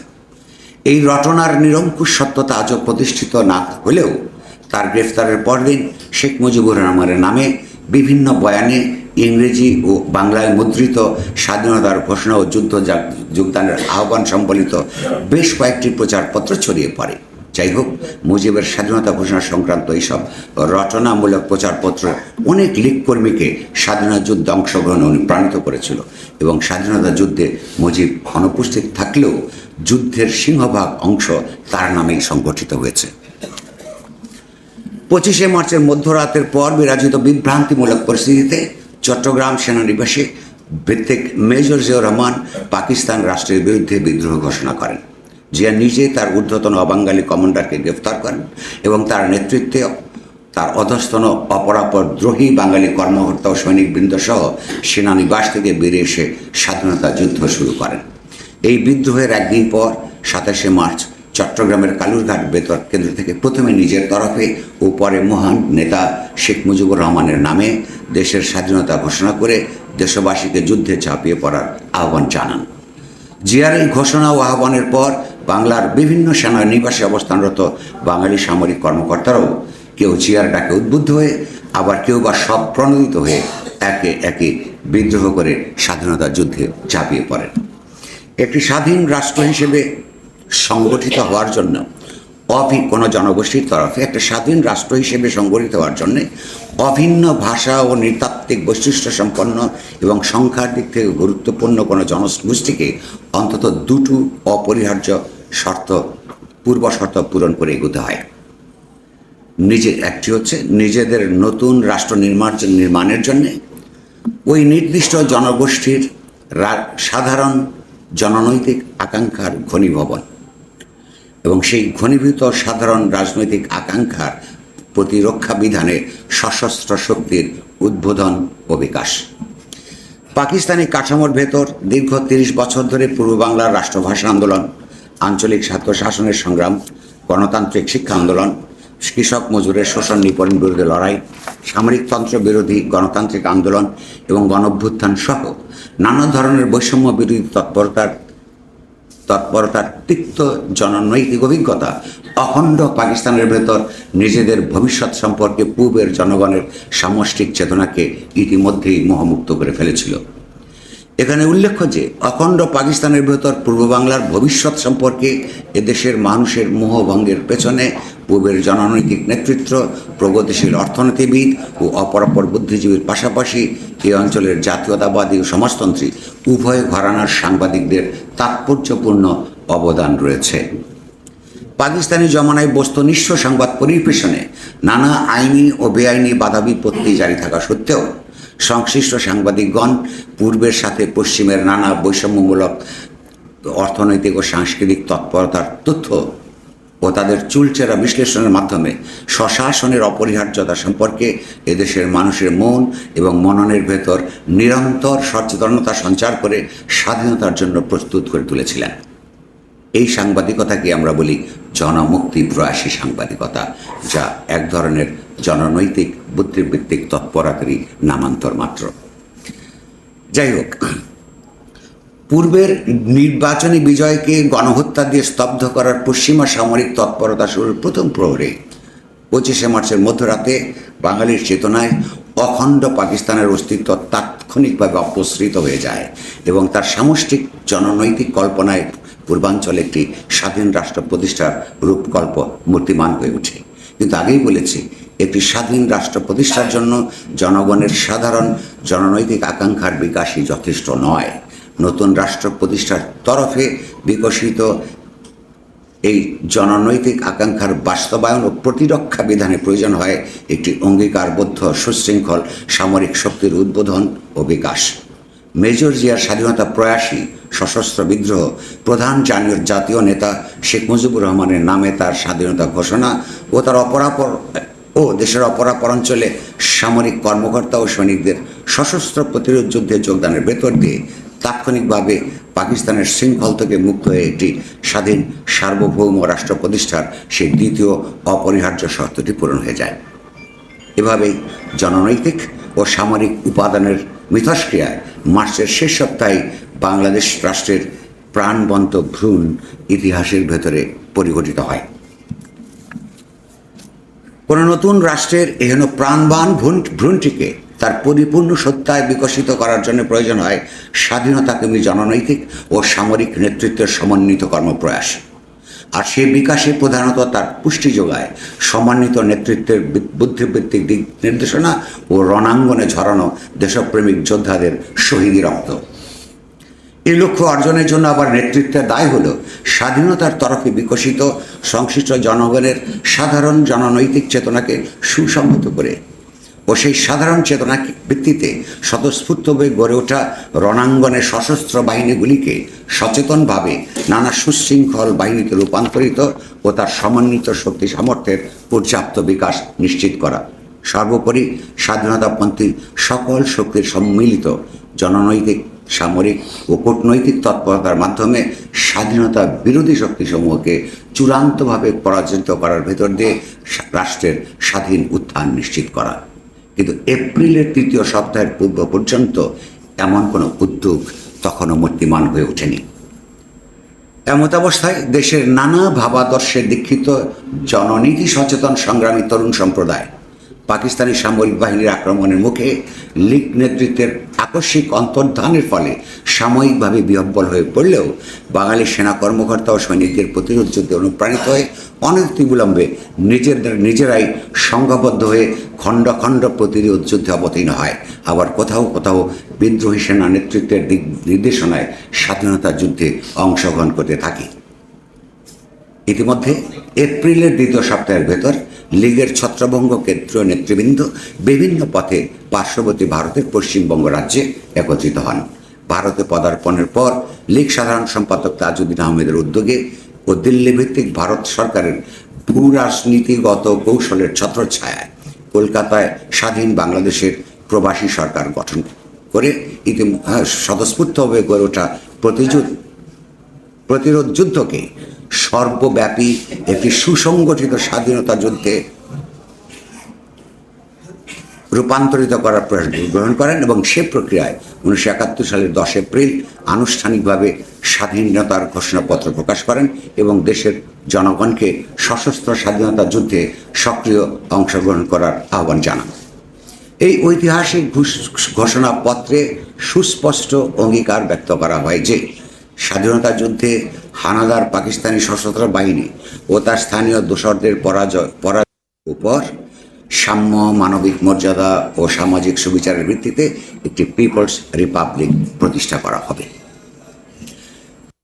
এই রটনার নিরঙ্কুশ সত্যতা আজও প্রতিষ্ঠিত না হলেও তার গ্রেফতারের পরদিন শেখ মুজিবুর রহমানের নামে বিভিন্ন বয়ানে ইংরেজি ও বাংলায় মুদ্রিত স্বাধীনতার ঘোষণা ও যুদ্ধ যোগদানের আহ্বান সম্বলিত বেশ কয়েকটি প্রচারপত্র ছড়িয়ে পড়ে। যাই হোক, মুজিবের স্বাধীনতা ঘোষণা সংক্রান্ত এইসব রচনামূলক প্রচারপত্র অনেক লীগ কর্মীকে স্বাধীনতা যুদ্ধে অংশগ্রহণে অনুপ্রাণিত করেছিল এবং স্বাধীনতা যুদ্ধে মুজিব অনুপস্থিত থাকলেও যুদ্ধের সিংহভাগ অংশ তার নামেই সংগঠিত হয়েছে। 25শে মার্চের মধ্যরাতের পর বিরাজিত বিভ্রান্তিমূলক পরিস্থিতিতে চট্টগ্রাম সেনানিবাসে ভিত্তিক মেজর জিয়াউর রহমান পাকিস্তান রাষ্ট্রের বিরুদ্ধে বিদ্রোহ ঘোষণা করেন। জিয়া নিজে তার ঊর্ধ্বতন অবাঙালি কমান্ডারকে গ্রেফতার করেন এবং তার নেতৃত্বে তার অধস্তন অপরাপর দ্রোহী বাঙালি কর্মকর্তা ও সৈনিকবৃন্দ সহ সেনানিবাস থেকে বেরিয়ে এসে স্বাধীনতা যুদ্ধ শুরু করেন। এই বিদ্রোহের একদিন পর 27শে মার্চ চট্টগ্রামের কালুরঘাট বেতার কেন্দ্র থেকে প্রথমে নিজের তরফে ও পরে মহান নেতা শেখ মুজিবুর রহমানের নামে দেশের স্বাধীনতা ঘোষণা করে দেশবাসীকে যুদ্ধে ঝাঁপিয়ে পড়ার আহ্বান জানান। জিয়ার এই ঘোষণা ও আহ্বানের পর বাংলার বিভিন্ন সেনানিবাসে অবস্থানরত বাঙালি সামরিক কর্মকর্তারাও কেউ জিয়ার ডাকে উদ্বুদ্ধ হয়ে আবার কেউ বা সব প্রণোদিত হয়ে একে একে বিদ্রোহ করে স্বাধীনতা যুদ্ধে ঝাঁপিয়ে পড়েন। একটি স্বাধীন রাষ্ট্র হিসেবে সংগঠিত হওয়ার জন্য কোনো জনগোষ্ঠীর তরফে একটা স্বাধীন রাষ্ট্র হিসেবে সংগঠিত হওয়ার জন্য অভিন্ন ভাষা ও নৃতাত্ত্বিক বৈশিষ্ট্য সম্পন্ন এবং সংখ্যার দিক থেকে গুরুত্বপূর্ণ কোনো জনগোষ্ঠীকে অন্তত দুটো অপরিহার্য পূর্ব শর্ত পূরণ করে এগোতে হয়। একটি হচ্ছে নিজেদের নতুন রাষ্ট্র নির্মাণের জন্য ওই নির্দিষ্ট জনগোষ্ঠীর সাধারণ জননৈতিক আকাঙ্ক্ষার ঘনীভবন এবং সেই ঘনীভূত সাধারণ রাজনৈতিক আকাঙ্ক্ষার প্রতিরক্ষা বিধানে সশস্ত্র শক্তির উদ্বোধন ও বিকাশ। পাকিস্তানি কাঠামোর ভেতর দীর্ঘ 30 বছর ধরে পূর্ব বাংলার রাষ্ট্রভাষা আন্দোলন, আঞ্চলিক স্বায়ত্তশাসনের সংগ্রাম, গণতান্ত্রিক শিক্ষা আন্দোলন, কৃষক মজুরের শোষণ নিপীড়ন বিরোধী লড়াই, সামরিকতন্ত্র বিরোধী গণতান্ত্রিক আন্দোলন এবং গণঅভ্যুত্থান সহ নানা ধরনের বৈষম্য বিরোধী তৎপরতার তিক্ত জননৈতিক অভিজ্ঞতা অখণ্ড পাকিস্তানের ভেতর নিজেদের ভবিষ্যৎ সম্পর্কে পূর্বের জনগণের সামষ্টিক চেতনাকে ইতিমধ্যেই মোহমুক্ত করে ফেলেছিল। এখানে উল্লেখ্য যে অখণ্ড পাকিস্তানের ভেতর পূর্ব বাংলার ভবিষ্যৎ সম্পর্কে এদেশের মানুষের মোহভঙ্গের পেছনে পূর্বের জননৈতিক নেতৃত্ব, প্রগতিশীল অর্থনীতিবিদ ও অপরাপর বুদ্ধিজীবীর পাশাপাশি এই অঞ্চলের জাতীয়তাবাদী ও সমাজতন্ত্রী উভয় ঘরানার সাংবাদিকদের তাৎপর্যপূর্ণ অবদান রয়েছে। পাকিস্তানি জমানায় বস্তুনিষ্ঠ সংবাদ পরিবেশনে নানা আইনি ও বেআইনি বাধা বিপত্তি জারি থাকা সত্ত্বেও সংশ্লিষ্ট সাংবাদিকগণ পূর্বের সাথে পশ্চিমের নানা বৈষম্যমূলক অর্থনৈতিক ও সাংস্কৃতিক তৎপরতার তথ্য ও তাদের চুলচেরা বিশ্লেষণের মাধ্যমে স্বশাসনের অপরিহার্যতা সম্পর্কে এদেশের মানুষের মন এবং মননের ভেতর নিরন্তর সচেতনতা সঞ্চার করে স্বাধীনতার জন্য প্রস্তুত করে তুলেছিলেন। এই সাংবাদিকতাকে আমরা বলি জনমুক্তি প্রয়াসী সাংবাদিকতা, যা এক ধরনের জননৈতিক বুদ্ধিভিত্তিক তৎপরতারই নামান্তর মাত্র। যাই হোক, পূর্বের নির্বাচনী বিজয়কে গণহত্যা দিয়ে স্তব্ধ করার পশ্চিমা সামরিক তৎপরতা শুরুর প্রথম প্রহরে 25শে মার্চের মধ্যরাতে বাঙালির চেতনায় অখণ্ড পাকিস্তানের অস্তিত্ব তাৎক্ষণিকভাবে অপসৃত হয়ে যায় এবং তার সামষ্টিক জননৈতিক কল্পনায় পূর্বাঞ্চলে একটি স্বাধীন রাষ্ট্র প্রতিষ্ঠার রূপকল্প মূর্তিমান হয়ে ওঠে। কিন্তু আগেই বলেছি, একটি স্বাধীন রাষ্ট্র প্রতিষ্ঠার জন্য জনগণের সাধারণ জননৈতিক আকাঙ্ক্ষার বিকাশই যথেষ্ট নয়। নতুন রাষ্ট্র প্রতিষ্ঠার তরফে বিকশিত এই জননৈতিক আকাঙ্ক্ষার বাস্তবায়ন ও প্রতিরক্ষা বিধানে প্রয়োজন হয় একটি অঙ্গীকারবদ্ধ সুশৃঙ্খল সামরিক শক্তির উদ্বোধন ও বিকাশ। মেজর জিয়ার স্বাধীনতা প্রয়াসী সশস্ত্র বিদ্রোহ প্রধান জাতীয় নেতা শেখ মুজিবুর রহমানের নামে তার স্বাধীনতা ঘোষণা ও তার দেশের অপরাপর অঞ্চলে সামরিক কর্মকর্তা ও সৈনিকদের সশস্ত্র প্রতিরোধ যুদ্ধে যোগদানের ভেতর দিয়ে তাৎক্ষণিকভাবে পাকিস্তানের শৃঙ্খল থেকে মুক্ত হয়ে একটি স্বাধীন সার্বভৌম রাষ্ট্র প্রতিষ্ঠার সেই দ্বিতীয় অপরিহার্য শর্তটি পূরণ হয়ে যায়। এভাবেই জননৈতিক ও সামরিক উপাদানের মিথস্ক্রিয়ায় মার্চের শেষ সপ্তাহে বাংলাদেশ রাষ্ট্রের প্রাণবন্ত ভ্রূণ ইতিহাসের ভেতরে পরিগঠিত হয়। কোনো নতুন রাষ্ট্রের এহেন প্রাণবান ভ্রূণটিকে তার পরিপূর্ণ সত্তায় বিকশিত করার জন্য প্রয়োজন হয় স্বাধীনতাকামী জননৈতিক ও সামরিক নেতৃত্বের সমন্বিত কর্মপ্রয়াস। আর সেই বিকাশে প্রধানত তার পুষ্টি যোগায় সমন্বিত নেতৃত্বের বুদ্ধিবৃত্তিক দিক নির্দেশনা ও রণাঙ্গনে ঝরানো দেশপ্রেমিক যোদ্ধাদের শহীদি রক্ত। এই লক্ষ্য অর্জনের জন্য আবার নেতৃত্বের দায় হল স্বাধীনতার তরফে বিকশিত সংশ্লিষ্ট জনগণের সাধারণ জননৈতিক চেতনাকে সুসংহত করে ও সেই সাধারণ চেতনা ভিত্তিতে স্বতঃস্ফূর্তভাবে গড়ে ওঠা রণাঙ্গনের সশস্ত্র বাহিনীগুলিকে সচেতনভাবে নানা সুশৃঙ্খল বাহিনীতে রূপান্তরিত ও তার সমন্বিত শক্তি সামর্থ্যের পর্যাপ্ত বিকাশ নিশ্চিত করা। সর্বোপরি স্বাধীনতাপন্থী সকল শক্তির সম্মিলিত জননৈতিক, সামরিক ও কূটনৈতিক তৎপরতার মাধ্যমে স্বাধীনতা বিরোধী শক্তিসমূহকে চূড়ান্তভাবে পরাজিত করার ভেতর দিয়ে রাষ্ট্রের স্বাধীন উত্থান নিশ্চিত করা। কিন্তু এপ্রিলের তৃতীয় সপ্তাহের পূর্ব পর্যন্ত এমন কোনো উদ্যোগ তখনও মূর্তিমান হয়ে ওঠেনি। এমতাবস্থায় দেশের নানা ভাবাদর্শে দীক্ষিত জননীতি সচেতন সংগ্রামী তরুণ সম্প্রদায় পাকিস্তানি সামরিক বাহিনীর আক্রমণের মুখে লীগ নেতৃত্বের আকস্মিক অন্তর্ধানের ফলে সাময়িকভাবে বিহ্বল হয়ে পড়লেও বাঙালি সেনা কর্মকর্তা ও সৈনিকদের প্রতিরোধ যুদ্ধে অনুপ্রাণিত হয়ে অনতিবিলম্বে নিজেরাই সংঘবদ্ধ হয়ে খণ্ড খণ্ড প্রতিরোধ যুদ্ধে অবতীর্ণ হয়। আবার কোথাও কোথাও বিদ্রোহী সেনা নেতৃত্বের দিক নির্দেশনায় স্বাধীনতা যুদ্ধে অংশগ্রহণ করতে থাকে। ইতিমধ্যে এপ্রিলের দ্বিতীয় সপ্তাহের ভেতর লীগের ছত্রভঙ্গ কেন্দ্রীয় নেতৃবৃন্দ বিভিন্ন পথে পার্শ্ববর্তী ভারতের পশ্চিমবঙ্গ রাজ্যে একত্রিত হন। ভারতে পদার্পণের পর লীগ সাধারণ সম্পাদক তাজউদ্দিন আহমেদের উদ্যোগে ও দিল্লি ভিত্তিক ভারত সরকারের ভূ রাজনীতিগত কৌশলের ছত্রছায়ায় কলকাতায় স্বাধীন বাংলাদেশের প্রবাসী সরকার গঠন করে স্বতঃস্ফূর্তভাবে গড়ে ওঠা প্রতিরোধ যুদ্ধকে সর্বব্যাপী একটি সুসংগঠিত স্বাধীনতা যুদ্ধে রূপান্তরিত করার প্রয়াস গ্রহণ করেন এবং সে প্রক্রিয়ায় 1971 সালের 10 এপ্রিল আনুষ্ঠানিকভাবে স্বাধীনতার ঘোষণাপত্র প্রকাশ করেন এবং দেশের জনগণকে সশস্ত্র স্বাধীনতা যুদ্ধে সক্রিয় অংশগ্রহণ করার আহ্বান জানান। এই ঐতিহাসিক ঘোষণাপত্রে সুস্পষ্ট অঙ্গীকার ব্যক্ত করা হয় যে স্বাধীনতা যুদ্ধে হানাদার পাকিস্তানি সশস্ত্র বাহিনী ও তার স্থানীয় দোসরদের পরাজয়ের উপর সাম্য, মানবিক মর্যাদা ও সামাজিক সুবিচারের ভিত্তিতে একটি পিপলস রিপাবলিক প্রতিষ্ঠা করা হবে।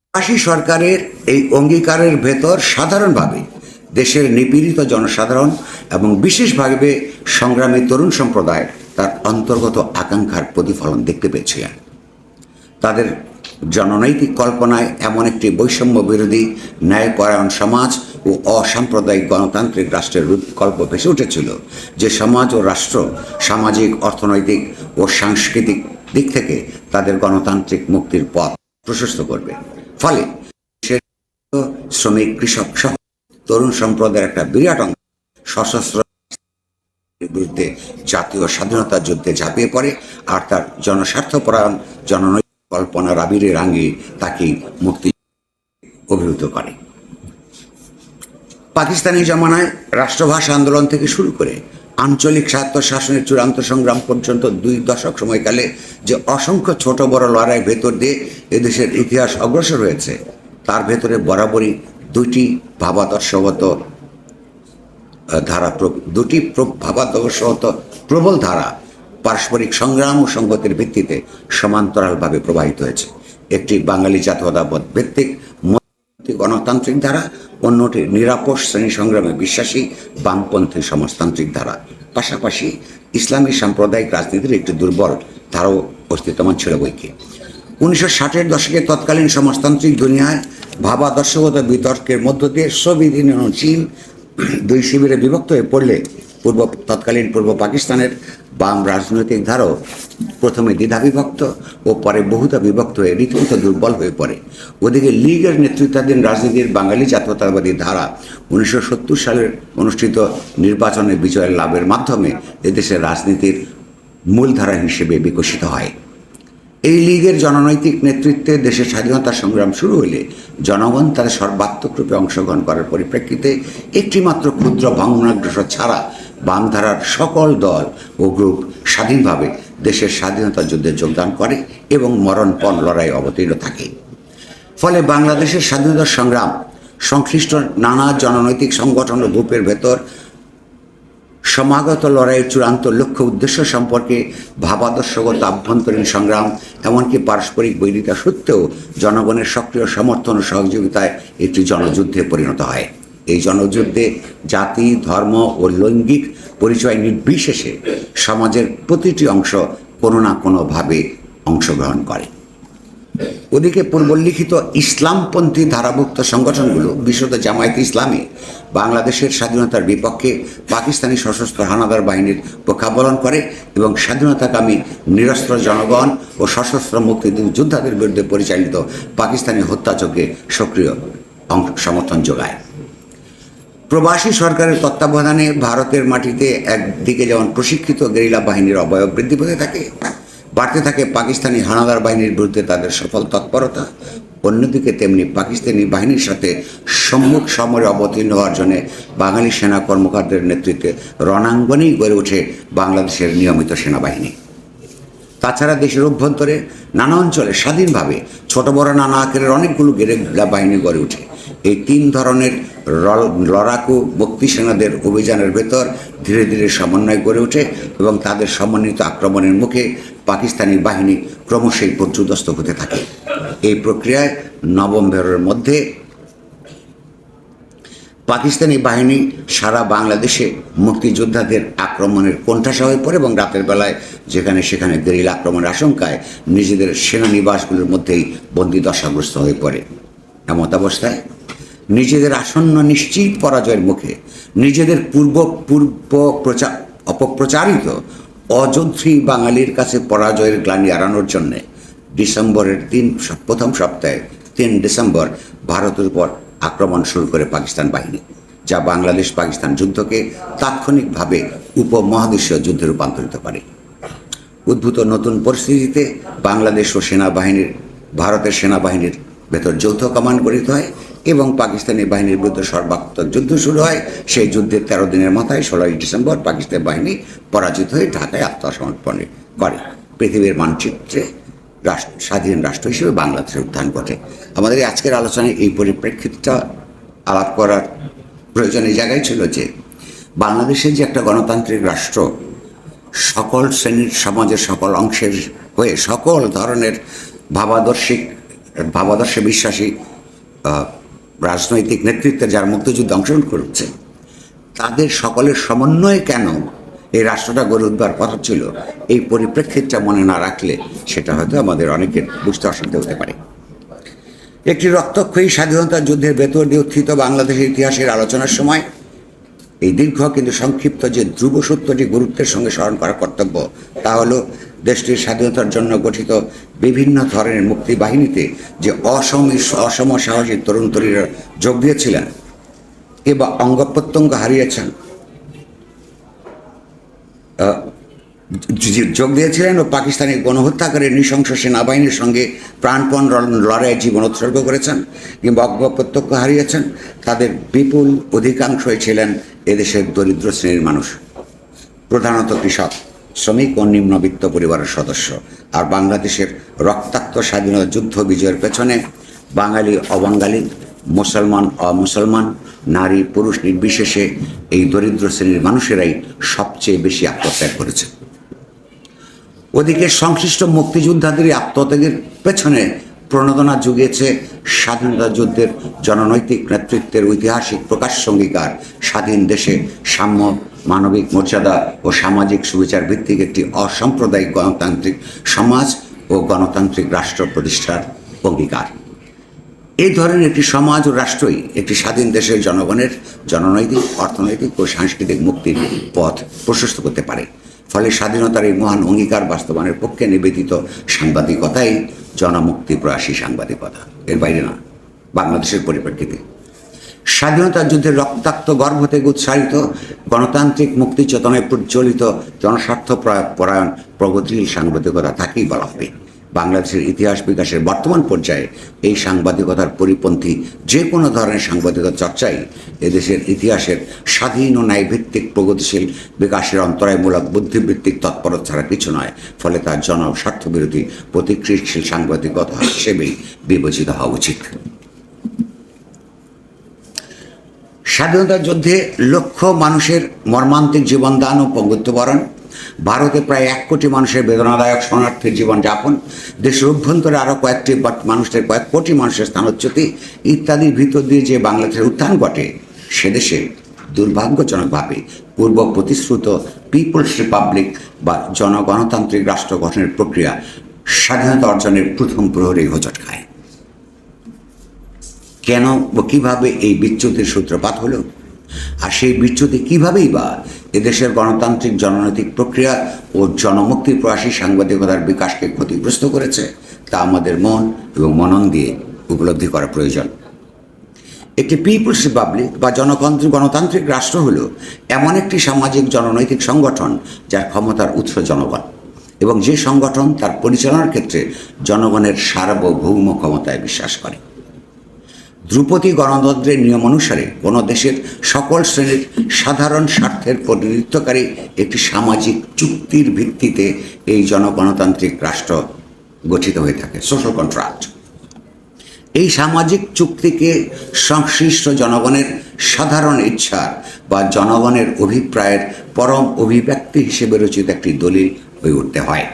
প্রবাসী সরকারের এই অঙ্গীকারের ভেতর সাধারণভাবে দেশের নিপীড়িত জনসাধারণ এবং বিশেষভাবে সংগ্রামী তরুণ সম্প্রদায় তার অন্তর্গত আকাঙ্ক্ষার প্রতিফলন দেখতে পেয়েছিলেন। তাদের জননৈতিক কল্পনায় এমন একটি বৈষম্য বিরোধী, ন্যায়পরায়ণ সমাজ ও অসাম্প্রদায়িক গণতান্ত্রিক রাষ্ট্রের রূপকল্প ভেসে উঠেছিল, যে সমাজ ও রাষ্ট্র সামাজিক, অর্থনৈতিক ও সাংস্কৃতিক দিক থেকে তাদের গণতান্ত্রিক মুক্তির পথ প্রশস্ত করবে। ফলে শ্রমিক, কৃষক সহ তরুণ সম্প্রদায়ের একটা বিরাট অংশ সশস্ত্র বিরুদ্ধে জাতীয় স্বাধীনতা যুদ্ধে ঝাঁপিয়ে পড়ে আর তার জনস্বার্থপরায়ণ জননৈতিক কল্পনার আবিরে রাঙিয়ে তাকে মুক্তি অভিভূত করে। পাকিস্তানি জমানায় রাষ্ট্রভাষা আন্দোলন থেকে শুরু করে আঞ্চলিক স্বায়ত্তশাসনের চূড়ান্ত সংগ্রাম পর্যন্ত 2 দশক সময়কালে যে অসংখ্য ছোট বড় লড়াই ভেতর দিয়ে এদেশের ইতিহাস অগ্রসর হয়েছে, তার ভেতরে বরাবরই দুটি ভাবাদর্শগত প্রবল ধারা পারস্পরিক সংগ্রাম ও সংগতির ভিত্তিতে সমান্তরালভাবে প্রবাহিত হয়েছে। একটি বাঙালি জাতীয়তাবাদ ভিত্তিক গণতান্ত্রিক ধারা, অন্যটি নিরাপস শ্রেণী সংগ্রামে বিশ্বাসী বামপন্থী সমাজতান্ত্রিক ধারা। পাশাপাশি ইসলামী সাম্প্রদায়িক রাজনীতির একটি দুর্বল ধারাও অস্তিত্বমান ছিল বইকে। 1960-এর দশকে তৎকালীন সমাজতান্ত্রিক দুনিয়ায় ভাবাদর্শগত বিতর্কের মধ্য দিয়ে সোভিয়েত ইউনিয়ন ও চীন 2 শিবিরে বিভক্ত হয়ে পড়লে তৎকালীন পূর্ব পাকিস্তানের বাম রাজনৈতিক ধারাও প্রথমে দ্বিধাবিভক্ত ও পরে বহুধা বিভক্ত হয়ে রীতিমতো দুর্বল হয়ে পড়ে। ওদিকে লীগের নেতৃত্বাধীন রাজনীতির বাঙালি জাতীয়তাবাদী ধারা 1970 সালের অনুষ্ঠিত নির্বাচনে বিজয়ের লাভের মাধ্যমে এদেশের রাজনীতির মূলধারা হিসেবে বিকশিত হয়। এই লীগের জননৈতিক নেতৃত্বে দেশের স্বাধীনতা সংগ্রাম শুরু হলে জনগণ তাদের সর্বাত্মকরূপে অংশগ্রহণ করার পরিপ্রেক্ষিতে একটিমাত্র ক্ষুদ্র ভগ্নাগ্রসর ছাড়া বামধারার সকল দল ও গ্রুপ স্বাধীনভাবে দেশের স্বাধীনতা যুদ্ধে যোগদান করে এবং মরণপণ লড়াই অবতীর্ণ থাকে। ফলে বাংলাদেশের স্বাধীনতা সংগ্রাম সংশ্লিষ্ট নানা জননৈতিক সংগঠন ও গ্রুপের ভেতর সমাগত লড়াইয়ের চূড়ান্ত লক্ষ্য উদ্দেশ্য সম্পর্কে ভাবাদর্শগত আভ্যন্তরীণ সংগ্রাম, এমনকি পারস্পরিক বৈরিতা সত্ত্বেও জনগণের সক্রিয় সমর্থন ও সহযোগিতায় একটি জনযুদ্ধে পরিণত হয়। এই জনযুদ্ধে জাতি, ধর্ম ও লৈঙ্গিক পরিচয় নির্বিশেষে সমাজের প্রতিটি অংশ কোনো না কোনোভাবে অংশগ্রহণ করে। ওদিকে পূর্বলিখিত ইসলামপন্থী ধারাভুক্ত সংগঠনগুলো, বিশেষত জামায়াতে ইসলামী, বাংলাদেশের স্বাধীনতার বিপক্ষে পাকিস্তানি সশস্ত্র হানাদার বাহিনীর পক্ষাবলন করে এবং স্বাধীনতাকামী নিরস্ত্র জনগণ ও সশস্ত্র মুক্তিযোদ্ধাদের বিরুদ্ধে পরিচালিত পাকিস্তানি হত্যাযজ্ঞে সক্রিয় সমর্থন যোগায়। প্রবাসী সরকারের তত্ত্বাবধানে ভারতের মাটিতে একদিকে যেমন প্রশিক্ষিত গেরিলা বাহিনীর অবয়ব বৃদ্ধি পেতে থাকে, বাড়তে থাকে পাকিস্তানি হানাদার বাহিনীর বিরুদ্ধে তাদের সফল তৎপরতা, অন্যদিকে তেমনি পাকিস্তানি বাহিনীর সাথে সম্মুখ সমরে অবতীর্ণ হওয়ার জন্য বাঙালি সেনা কর্মকর্তাদের নেতৃত্বে রণাঙ্গনেই গড়ে ওঠে বাংলাদেশের নিয়মিত সেনাবাহিনী। তাছাড়া দেশের অভ্যন্তরে নানা অঞ্চলে স্বাধীনভাবে ছোট বড় নানা আকারের অনেকগুলো গেরিলা বাহিনী গড়ে ওঠে। এই 3 ধরনের লড়াকু মুক্তি সেনাদের অভিযানের ভেতর ধীরে ধীরে সমন্বয় গড়ে ওঠে এবং তাদের সমন্বিত আক্রমণের মুখে পাকিস্তানি বাহিনী ক্রমশই পর্যুদস্ত হতে থাকে। এই প্রক্রিয়ায় নভেম্বরের মধ্যে পাকিস্তানি বাহিনী সারা বাংলাদেশে মুক্তিযোদ্ধাদের আক্রমণের কোণঠাসা হয়ে পড়ে এবং রাতের বেলায় যেখানে সেখানে গেরিলা আক্রমণের আশঙ্কায় নিজেদের সেনানিবাসগুলোর মধ্যেই বন্দিদশাগ্রস্ত হয়ে পড়ে। এমত অবস্থায় নিজেদের আসন্ন নিশ্চিত পরাজয়ের মুখে নিজেদের অপপ্রচারিত অযোধ্যী বাঙালির কাছে পরাজয়ের গ্লানি এড়ানোর জন্যে ডিসেম্বরের প্রথম সপ্তাহে 3 ডিসেম্বর ভারতের উপর আক্রমণ শুরু করে পাকিস্তান বাহিনী, যা বাংলাদেশ পাকিস্তান যুদ্ধকে তাৎক্ষণিকভাবে উপমহাদেশীয় যুদ্ধে রূপান্তরিত করে। উদ্ভূত নতুন পরিস্থিতিতে বাংলাদেশ ও ভারতের সেনাবাহিনীর ভেতর যৌথ কমান্ড গঠিত হয় এবং পাকিস্তানি বাহিনীর বিরুদ্ধে সর্বাত্মক যুদ্ধ শুরু হয়। সেই যুদ্ধের 13 দিনের মাথায় 16 ডিসেম্বর পাকিস্তান বাহিনী পরাজিত হয়ে ঢাকায় আত্মসমর্পণ করে। পৃথিবীর মানচিত্রে স্বাধীন রাষ্ট্র হিসেবে বাংলাদেশের উত্থান ঘটে। আমাদের আজকের আলোচনায় এই পরিপ্রেক্ষিতটা আলাপ করার প্রয়োজন এই জায়গায় ছিল যে বাংলাদেশের যে একটা গণতান্ত্রিক রাষ্ট্র সকল শ্রেণীর সমাজের সকল অংশের হয়ে সকল ধরনের ভাবাদর্শে বিশ্বাসী রাজনৈতিক নেতৃত্বের যারা মুক্তিযুদ্ধে অংশগ্রহণ করছে তাদের সকলের সমন্বয়ে কেন এই রাষ্ট্রটা গড়ে উঠবার কথা ছিল, এই পরিপ্রেক্ষিতটা মনে না রাখলে সেটা হয়তো আমাদের অনেকের বুঝতে অসুবিধা হতে পারে। একটি রক্তক্ষয়ী স্বাধীনতা যুদ্ধের ভেতর দিয়ে উত্থিত বাংলাদেশের ইতিহাসের আলোচনার সময় এই দীর্ঘ কিন্তু সংক্ষিপ্ত যে ধ্রুব সত্যটি গুরুত্বের সঙ্গে স্মরণ করা কর্তব্য, তা হলো দেশটির স্বাধীনতার জন্য গঠিত বিভিন্ন ধরনের মুক্তি বাহিনীতে যে অসম সাহসী তরুণ তরুণীরা যোগ দিয়েছিলেন কিংবা অঙ্গ প্রত্যঙ্গ হারিয়েছেন, যোগ দিয়েছিলেন ও পাকিস্তানি গণহত্যাকারী নৃশংস সেনাবাহিনীর সঙ্গে প্রাণপণ লড়াইয়ে জীবন উৎসর্গ করেছেন কিংবা অপ্রত্যক্ষ হারিয়েছেন, তাদের বিপুল অধিকাংশই ছিলেন এদেশের দরিদ্র শ্রেণীর মানুষ, প্রধানত কৃষক, শ্রমিক ও নিম্নবিত্ত পরিবারের সদস্য। আর বাংলাদেশের রক্তাক্ত স্বাধীনতা যুদ্ধ বিজয়ের পেছনে বাঙালি অবাঙালি, মুসলমান অমুসলমান, নারী পুরুষ নির্বিশেষে এই দরিদ্র শ্রেণীর মানুষেরাই সবচেয়ে বেশি আত্মত্যাগ করেছে। ওদিকে সংশ্লিষ্ট মুক্তিযোদ্ধাদের আত্মত্যাগের পেছনে প্রণোদনা জুগিয়েছে স্বাধীনতা যুদ্ধের জননৈতিক নেতৃত্বের ঐতিহাসিক প্রকাশ্য অঙ্গীকার, স্বাধীন দেশে সাম্য, মানবিক মর্যাদা ও সামাজিক সুবিচার ভিত্তিক একটি অসাম্প্রদায়িক গণতান্ত্রিক সমাজ ও গণতান্ত্রিক রাষ্ট্র প্রতিষ্ঠার অঙ্গীকার। এই ধরনের একটি সমাজ ও রাষ্ট্রই একটি স্বাধীন দেশের জনগণের জননৈতিক, অর্থনৈতিক ও সাংস্কৃতিক মুক্তির পথ প্রশস্ত করতে পারে। ফলে স্বাধীনতার এই মহান অঙ্গীকার বাস্তবায়নের পক্ষে নিবেদিত সাংবাদিকতাই জনমুক্তি প্রয়াসী সাংবাদিকতা, এর বাইরে না। বাংলাদেশের পরিপ্রেক্ষিতে স্বাধীনতা যুদ্ধের রক্তাক্ত গর্ভ থেকে উৎসাহিত গণতান্ত্রিক মুক্তি চেতনায় প্রজ্বলিত জনস্বার্থ পরায়ণ প্রগতিশীল সাংবাদিকতা তাকেই বলা হবে। বাংলাদেশের ইতিহাস বিকাশের বর্তমান পর্যায়ে এই সাংবাদিকতার পরিপন্থী যে কোনো ধরনের সাংবাদিকতা চর্চাই এদেশের ইতিহাসের স্বাধীন ও ন্যায়ভিত্তিক প্রগতিশীল বিকাশের অন্তরায়মূলক বুদ্ধিবৃত্তিক তৎপরতা ছাড়া কিছু নয়। ফলে তার জনস্বার্থবিরোধী প্রতিক্রিয়াশীল সাংবাদিকতা হিসেবেই বিবেচিত হওয়া উচিত। স্বাধীনতা যুদ্ধে লক্ষ মানুষের মর্মান্তিক জীবনদান ও পঙ্গুত্ববরণ, ভারতে প্রায় 1 কোটি মানুষের বেদনাদায়ক শরণার্থীর জীবনযাপন, দেশের অভ্যন্তরে আরও কয়েক কোটি মানুষের স্থানচ্যুতি ইত্যাদির ভিতর দিয়ে যে বাংলাদেশের উত্থান ঘটে, সেদেশে দুর্ভাগ্যজনকভাবে পূর্ব প্রতিশ্রুত পিপলস রিপাবলিক বা জনগণতান্ত্রিক রাষ্ট্র গঠনের প্রক্রিয়া স্বাধীনতা অর্জনের প্রথম প্রহরেই হোঁচট খায়। কেন ও কীভাবে এই বিচ্যুতির সূত্রপাত হলো, আর সেই বিচ্যুতি কীভাবেই বা এদেশের গণতান্ত্রিক জননৈতিক প্রক্রিয়া ও জনমুক্তি প্রয়াসী সাংবাদিকতার বিকাশকে ক্ষতিগ্রস্ত করেছে, তা আমাদের মন এবং মনন দিয়ে উপলব্ধি করা প্রয়োজন। একটি পিপলস রিপাবলিক বা গণতান্ত্রিক রাষ্ট্র হল এমন একটি সামাজিক জননৈতিক সংগঠন যার ক্ষমতার উৎস জনগণ, এবং যে সংগঠন তার পরিচালনার ক্ষেত্রে জনগণের সার্বভৌম ক্ষমতায় বিশ্বাস করে। ধ্রুপদী গণতন্ত্রের নিয়ম অনুসারে কোনো দেশের সকল শ্রেণীর সাধারণ স্বার্থের প্রতিনিধিত্বকারী একটি সামাজিক চুক্তির ভিত্তিতে এই জনগণতান্ত্রিক রাষ্ট্র গঠিত হয়ে থাকে, সোশ্যাল কন্ট্রাক্ট। এই সামাজিক চুক্তিকে সংশ্লিষ্ট জনগণের সাধারণ ইচ্ছার বা জনগণের অভিপ্রায়ের পরম অভিব্যক্তি হিসেবে রচিত একটি দলিল হয়ে উঠতে হয়,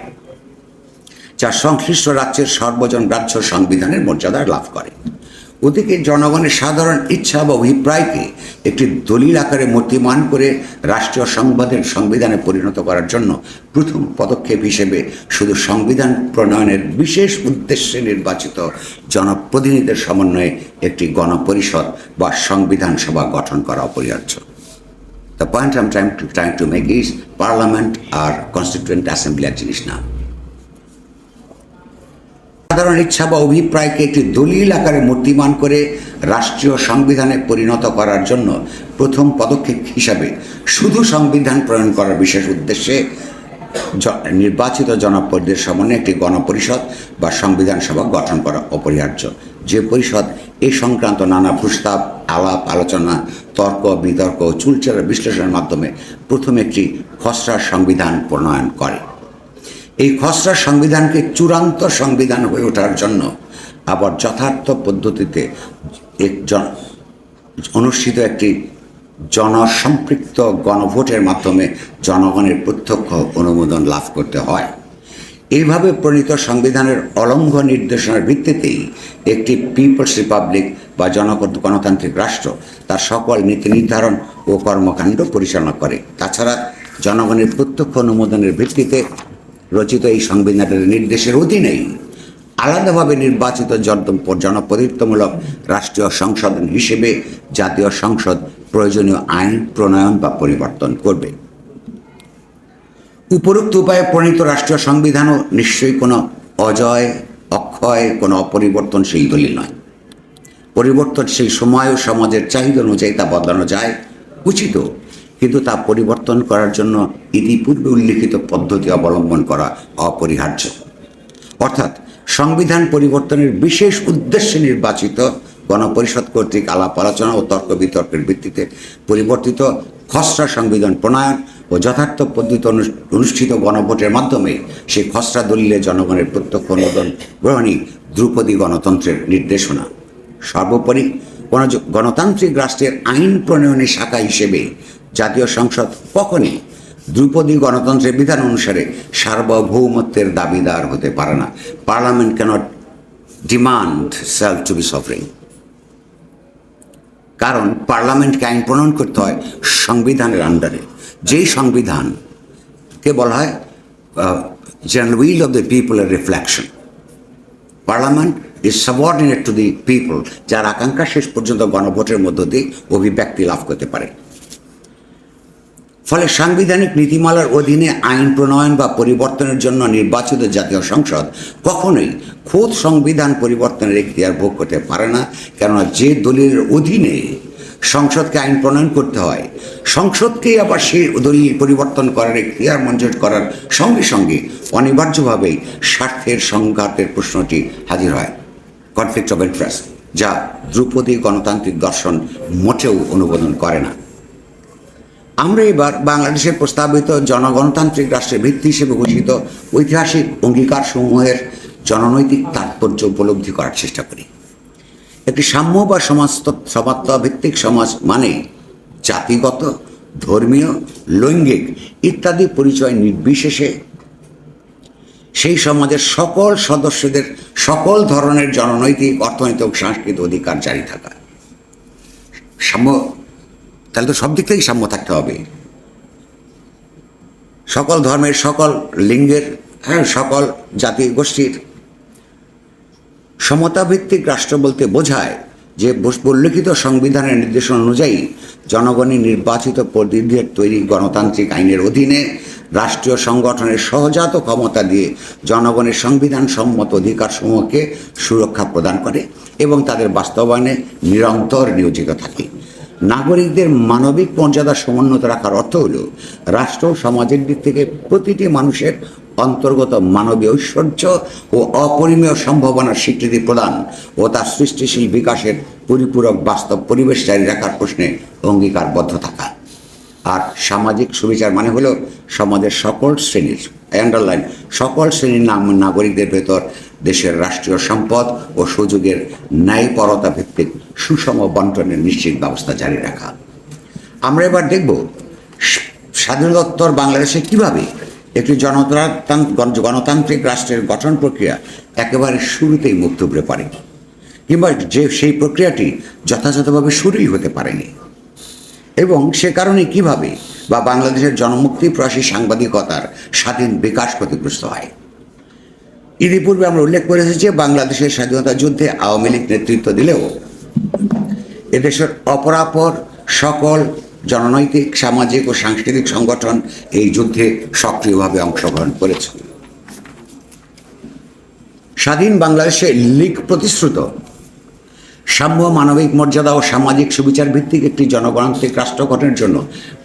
যা সংশ্লিষ্ট রাজ্যের সর্বজন রাজ্য সংবিধানের মর্যাদা লাভ করে। ওদিকে জনগণের সাধারণ ইচ্ছা বা অভিপ্রায়কে একটি দলিল আকারে মূর্তিমান করে রাষ্ট্রীয় সংবিধানে পরিণত করার জন্য প্রথম পদক্ষেপ হিসেবে শুধু সংবিধান প্রণয়নের বিশেষ উদ্দেশ্যে নির্বাচিত জনপ্রতিনিধিদের সমন্বয়ে একটি গণপরিষদ বা সংবিধান সভা গঠন করা অপরিহার্য। The point I am trying to make is parliament আর কনস্টিটিউয়েন্ট অ্যাসেম্বলি এক জিনিস না। সাধারণ ইচ্ছা বা অভিপ্রায়কে একটি দলিল আকারে মূর্তিমান করে রাষ্ট্রীয় সংবিধানে পরিণত করার জন্য প্রথম পদক্ষেপ হিসাবে শুধু সংবিধান প্রণয়ন করার বিশেষ উদ্দেশ্যে নির্বাচিত জনপ্রতিনিধিদের সমন্বয়ে একটি গণপরিষদ বা সংবিধান সভা গঠন করা অপরিহার্য, যে পরিষদ এই সংক্রান্ত নানা প্রস্তাব, আলাপ আলোচনা, তর্ক বিতর্ক ও চুলচেরা বিশ্লেষণের মাধ্যমে প্রথমে একটি খসড়া সংবিধান প্রণয়ন করে। এই খসড়া সংবিধানকে চূড়ান্ত সংবিধান হয়ে ওঠার জন্য আবার যথার্থ পদ্ধতিতে অনুষ্ঠিত একটি জনসম্পৃক্ত গণভোটের মাধ্যমে জনগণের প্রত্যক্ষ অনুমোদন লাভ করতে হয়। এইভাবে প্রণীত সংবিধানের অলঙ্ঘ নির্দেশনার ভিত্তিতেই একটি পিপলস রিপাবলিক বা গণতান্ত্রিক রাষ্ট্র তার সকল নীতি নির্ধারণ ও কর্মকাণ্ড পরিচালনা করে। তাছাড়া জনগণের প্রত্যক্ষ অনুমোদনের ভিত্তিতে রচিত এই সংবিধানের নির্দেশের অধীনেই আলাদাভাবে নির্বাচিত জনপ্রতিনিধিত্বমূলক রাষ্ট্রীয় সংসদ হিসেবে জাতীয় সংসদ প্রয়োজনীয় আইন প্রণয়ন বা পরিবর্তন করবে। উপরোক্ত উপায়ে প্রণীত রাষ্ট্রীয় সংবিধানও নিশ্চয়ই কোনো অজয়, অক্ষয়, কোনো অপরিবর্তনশীল দলিল নয়। পরিবর্তনশীল সময় ও সমাজের চাহিদা অনুযায়ী তা বদলানো যায়, উচিত, কিন্তু তা পরিবর্তন করার জন্য ইতিপূর্বে উল্লিখিত পদ্ধতি অবলম্বন করা অপরিহার্য। অর্থাৎ সংবিধান পরিবর্তনের বিশেষ উদ্দেশ্যে নির্বাচিত গণপরিষদ কর্তৃক আলাপ আলোচনা ও তর্ক বিতর্কের ভিত্তিতে পরিবর্তিত খসড়া সংবিধান প্রণয়ন ও যথার্থ পদ্ধতিতে অনুষ্ঠিত গণভোটের মাধ্যমে সেই খসড়া দলিলে জনগণের প্রত্যক্ষ অনুমোদন গ্রহণই ধ্রুপদী গণতন্ত্রের নির্দেশনা। সর্বোপরি কোনো গণতান্ত্রিক রাষ্ট্রের আইন প্রণয়নের শাখা হিসেবে জাতীয় সংসদ কখনই ধ্রুপদী গণতন্ত্রের বিধান অনুসারে সার্বভৌমত্বের দাবিদার হতে পারে না। Parliament cannot demand self to be sovereign. কারণ পার্লামেন্টকে আইন প্রণয়ন করতে হয় সংবিধানের আন্ডারে, যেই সংবিধানকে বলা হয় জেনারেল উইল অফ দ্য পিপলের reflection. Parliament is subordinate to the people, যার আকাঙ্ক্ষা শেষ পর্যন্ত গণভোটের মধ্য দিয়ে অভিব্যক্তি লাভ করতে পারে। ফলে সাংবিধানিক নীতিমালার অধীনে আইন প্রণয়ন বা পরিবর্তনের জন্য নির্বাচিত জাতীয় সংসদ কখনোই খোদ সংবিধান পরিবর্তনের এখতিয়ার ভোগ করতে পারে না। কেননা যে দলিলের অধীনে সংসদকে আইন প্রণয়ন করতে হয়, সংসদকেই আবার সেই দলিল পরিবর্তন করার এখতিয়ার মঞ্জুর করার সঙ্গে সঙ্গে অনিবার্যভাবেই স্বার্থের সংঘাতের প্রশ্নটি হাজির হয়, কনফ্লিক্ট অফ ইন্টারেস্ট, যা ধ্রুপদী গণতান্ত্রিক দর্শন মোটেও অনুমোদন করে না। আমরা এবার বাংলাদেশের প্রস্তাবিত জনগণতান্ত্রিক রাষ্ট্রের ভিত্তি হিসেবে ঘোষিত ঐতিহাসিক অঙ্গীকারসমূহের জননৈতিক তাৎপর্য উপলব্ধি করার চেষ্টা করি। একটি সাম্য বা সমাজভিত্তিক সমাজ মানে জাতিগত, ধর্মীয়, লৈঙ্গিক ইত্যাদি পরিচয় নির্বিশেষে সেই সমাজের সকল সদস্যদের সকল ধরনের জননৈতিক, অর্থনৈতিক ও সাংস্কৃতিক অধিকার জারি থাকা। সাম্য, তাহলে তো সব দিক থেকেই সাম্য থাকতে হবে। সকল ধর্মের, সকল লিঙ্গের, সকল জাতি গোষ্ঠীর। সমতাভিত্তিক রাষ্ট্র বলতে বোঝায় যে উল্লিখিত সংবিধানের নির্দেশনা অনুযায়ী জনগণের নির্বাচিত প্রতিনিধিদের তৈরি গণতান্ত্রিক আইনের অধীনে রাষ্ট্রীয় সংগঠনের সহজাত ক্ষমতা দিয়ে জনগণের সংবিধান সম্মত অধিকারসমূহকে সুরক্ষা প্রদান করে এবং তাদের বাস্তবায়নে নিরন্তর নিয়োজিত থাকে। নাগরিকদের মানবিক মর্যাদা সমুন্নত রাখার অর্থ হল রাষ্ট্র সমাজের দিক থেকে প্রতিটি মানুষের অন্তর্গত মানবীয় ঐশ্বর্য ও অপরিমেয় সম্ভাবনার স্বীকৃতি প্রদান ও তার সৃষ্টিশীল বিকাশের পরিপূরক বাস্তব পরিবেশ জারি রাখার প্রশ্নে অঙ্গীকারবদ্ধ থাকা। আর সামাজিক সুবিচার মানে হলো সমাজের সকল শ্রেণীর, আন্ডারলাইন, সকল শ্রেণীর নাগরিকদের ভেতর দেশের রাষ্ট্রীয় সম্পদ ও সুযোগের ন্যায়পরতা ভিত্তিক সুষম বন্টনের নিশ্চিত ব্যবস্থা জারি রাখা। আমরা এবার দেখব স্বাধীনোত্তর বাংলাদেশে কিভাবে একটি গণতান্ত্রিক রাষ্ট্রের গঠন প্রক্রিয়া একেবারে শুরুতেই মুখ থুবড়ে পড়ে, কিংবা যে সেই প্রক্রিয়াটি যথাযথভাবে শুরুই হতে পারেনি, এবং সে কারণে কিভাবে বা বাংলাদেশের জনমুক্তি প্রয়াসী সাংবাদিকতার স্বাধীন বিকাশ ক্ষতিগ্রস্ত হয়। ইতিপূর্বে আমরা উল্লেখ করেছি যে বাংলাদেশের স্বাধীনতা যুদ্ধে আওয়ামী লীগ নেতৃত্ব দিলেও এদেশের অপরাপর সকল জননৈতিক, সামাজিক ও সাংস্কৃতিক সংগঠন এই যুদ্ধে সক্রিয়ভাবে অংশগ্রহণ করেছে। স্বাধীন বাংলাদেশে লীগ প্রতিশ্রুত সাম্য, মানবিক মর্যাদা ও সামাজিক সুবিচার ভিত্তিক একটি জনগণতান্ত্রিক রাষ্ট্র গঠনের জন্য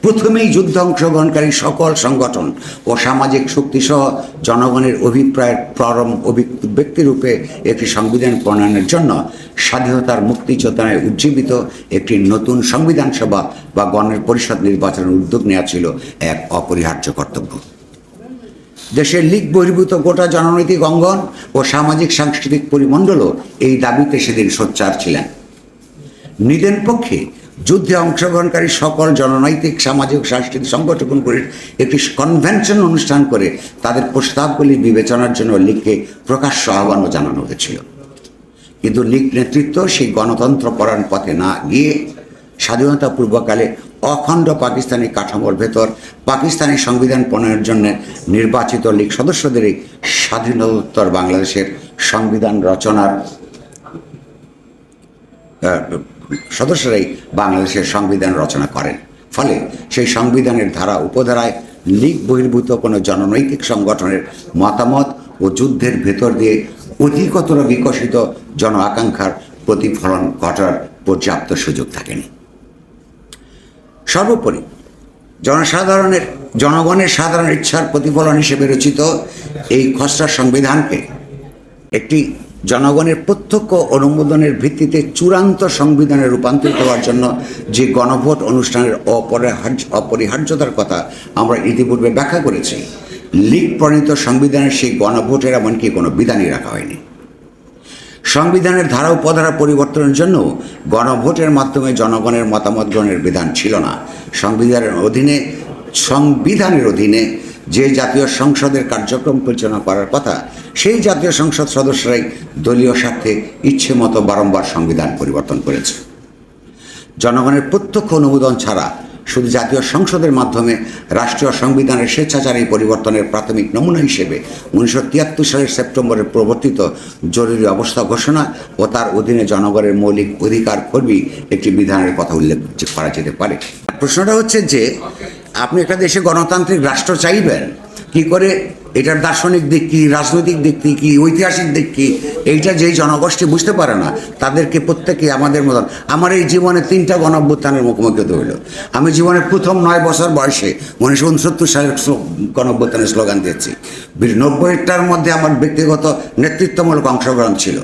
প্রথমেই যুদ্ধে অংশগ্রহণকারী সকল সংগঠন ও সামাজিক শক্তিসহ জনগণের অভিপ্রায়ের পরম ব্যক্তিরূপে একটি সংবিধান প্রণয়নের জন্য স্বাধীনতার মুক্তি চেতনায় উজ্জীবিত একটি নতুন সংবিধান সভা বা গণের পরিষদ নির্বাচনের উদ্যোগ নেওয়া ছিল এক অপরিহার্য কর্তব্য। দেশের লীগ বহির্ভূত গোটা জননৈতিক অঙ্গন ও সামাজিক সাংস্কৃতিক পরিমণ্ডলও এই দাবিতে সেদিন সোচ্চার ছিলেন। নিদেন পক্ষে যুদ্ধে অংশগ্রহণকারী সকল জননৈতিক, সামাজিক ও সাংস্কৃতিক সংগঠনগুলির একটি কনভেনশন অনুষ্ঠান করে তাদের প্রস্তাবগুলি বিবেচনার জন্য লীগকে প্রকাশ্য আহ্বানও জানানো হয়েছিল। কিন্তু লীগ নেতৃত্ব সেই গণতন্ত্রপরায়ণ পথে না গিয়ে স্বাধীনতা পূর্বকালে অখণ্ড পাকিস্তানি কাঠামোর ভেতর পাকিস্তানি সংবিধান প্রণয়নের জন্য নির্বাচিত লীগ সদস্যদেরই স্বাধীনোত্তর বাংলাদেশের সংবিধান রচনার সদস্যরাই বাংলাদেশের সংবিধান রচনা করেন। ফলে সেই সংবিধানের ধারা উপধারায় লীগ বহির্ভূত কোনো জননৈতিক সংগঠনের মতামত ও যুদ্ধের ভেতর দিয়ে অধিকতর বিকশিত জন আকাঙ্ক্ষার প্রতিফলন ঘটার পর্যাপ্ত সুযোগ থাকেনি। সর্বোপরি জনগণের সাধারণ ইচ্ছার প্রতিফলন হিসেবে রচিত এই খসড়া সংবিধানকে একটি জনগণের প্রত্যক্ষ অনুমোদনের ভিত্তিতে চূড়ান্ত সংবিধানে রূপান্তরিত হওয়ার জন্য যে গণভোট অনুষ্ঠানের অপরিহার্যতার কথা আমরা ইতিপূর্বে ব্যাখ্যা করেছি, লীগ প্রণীত সংবিধানের সেই গণভোটের এমনকি কোনো বিধানই রাখা হয়নি। সংবিধানের ধারা উপধারা পরিবর্তনের জন্য গণভোটের মাধ্যমে জনগণের মতামত গ্রহণের বিধান ছিল না। সংবিধানের অধীনে যে জাতীয় সংসদের কার্যক্রম পরিচালনা করার কথা, সেই জাতীয় সংসদ সদস্যরাই দলীয় স্বার্থে ইচ্ছে মতো বারংবার সংবিধান পরিবর্তন করেছে। জনগণের প্রত্যক্ষ অনুমোদন ছাড়া শুধু জাতীয় সংসদের মাধ্যমে রাষ্ট্রীয় সংবিধানের স্বেচ্ছাচারী পরিবর্তনের প্রাথমিক নমুনা হিসেবে 1973 সালের সেপ্টেম্বরে প্রবর্তিত জরুরি অবস্থা ঘোষণা ও তার অধীনে জনগণের মৌলিক অধিকার কর্মী একটি বিধানের কথা উল্লেখ করা যেতে পারে। প্রশ্নটা হচ্ছে যে আপনি একটা দেশে গণতান্ত্রিক রাষ্ট্র চাইবেন কি করে, এটার দার্শনিক দিক কী, রাজনৈতিক দিক কী, ঐতিহাসিক দিক কী, এইটা যেই জনগোষ্ঠী বুঝতে পারে না তাদেরকে প্রত্যেকে আমাদের মতন। আমার এই জীবনে 3টা গণঅভ্যুত্থানের মুখোমুখি হতে হইল। আমি জীবনের প্রথম 9 বছর বয়সে 1969 সালের গণঅভ্যুত্থানের স্লোগান দিয়েছি। 90টার মধ্যে আমার ব্যক্তিগত নেতৃত্বমূলক অংশগ্রহণ ছিল।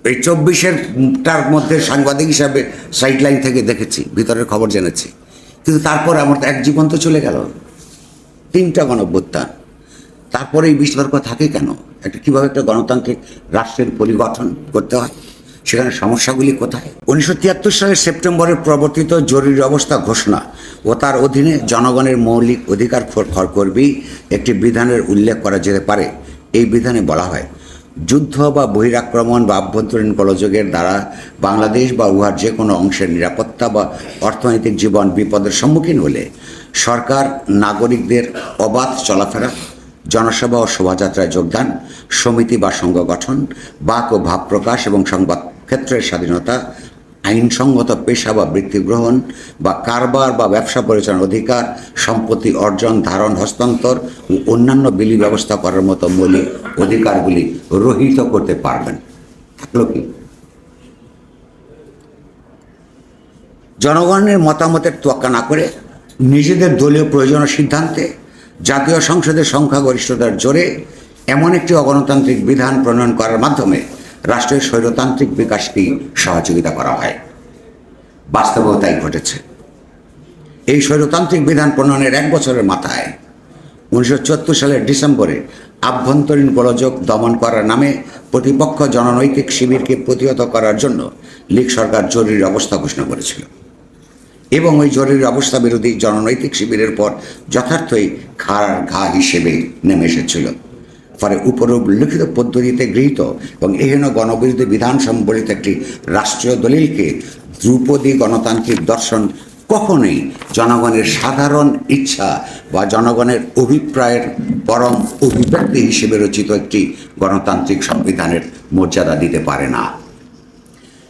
এই 24টার মধ্যে সাংবাদিক হিসাবে সাইডলাইন থেকে দেখেছি, ভিতরের খবর জেনেছি। কিন্তু তারপর আমার এক জীবন তো চলে গেল, 3টা গণঅভ্যুত্থান। তারপরে এই বিতর্ক থাকে কেন? কীভাবে একটা গণতান্ত্রিক রাষ্ট্রের পরিগঠন করতে হয়, সেখানে সমস্যাগুলি কোথায়? 1973 সালের সেপ্টেম্বরে প্রবর্তিত জরুরি অবস্থা ঘোষণা ও তার অধীনে জনগণের মৌলিক অধিকার কর্মী একটি বিধানের উল্লেখ করা যেতে পারে। এই বিধানে বলা হয়, যুদ্ধ বা বহিরাক্রমণ বা আভ্যন্তরীণ গোলযোগের দ্বারা বাংলাদেশ বা উহার যে কোনো অংশের নিরাপত্তা বা অর্থনৈতিক জীবন বিপদের সম্মুখীন হলে সরকার নাগরিকদের অবাধ চলাফেরা, জনসভা ও শোভাযাত্রায় যোগদান, সমিতি বা সংঘ গঠন, বাক ও ভাব প্রকাশ এবং সংবাদ ক্ষেত্রের স্বাধীনতা, আইনসঙ্গত পেশা বা বৃত্তি গ্রহণ বা কারবার বা ব্যবসা পরিচালনার অধিকার, সম্পত্তি অর্জন, ধারণ, হস্তান্তর ও অন্যান্য বিলি ব্যবস্থা করার মতো মৌলিক অধিকারগুলি রহিত করতে পারবেন। থাকলো কি? জনগণের মতামতের তোয়াক্কা না করে নিজেদের দলীয় প্রয়োজনীয় সিদ্ধান্তে জাতীয় সংসদের সংখ্যাগরিষ্ঠতার জোরে এমন একটি অগণতান্ত্রিক বিধান প্রণয়ন করার মাধ্যমে রাষ্ট্রের স্বৈরতান্ত্রিক বিকাশকে সহযোগিতা করা হয়। বাস্তবেও তাই ঘটেছে। এই স্বৈরতান্ত্রিক বিধান প্রণয়নের 1 বছরের মাথায় 1974 সালের ডিসেম্বরে আভ্যন্তরীণ গোলযোগ দমন করার নামে প্রতিপক্ষ জননৈতিক শিবিরকে প্রতিহত করার জন্য লীগ সরকার জরুরি অবস্থা ঘোষণা করেছিল এবং ওই জরুরি অবস্থা বিরোধী জননৈতিক শিবিরের পর যথার্থই খাড়ার ঘা হিসেবে নেমে এসেছিল। ফলে উপরিল্লিখিত পদ্ধতিতে গৃহীত এবং এহেন গণবিরোধী বিধান সম্বলিত একটি রাষ্ট্রীয় দলিলকে ধ্রুপদী গণতান্ত্রিক দর্শন কখনোই জনগণের সাধারণ ইচ্ছা বা জনগণের অভিপ্রায়ের পরম অভিব্যক্তি হিসেবে রচিত একটি গণতান্ত্রিক সংবিধানের মর্যাদা দিতে পারে না।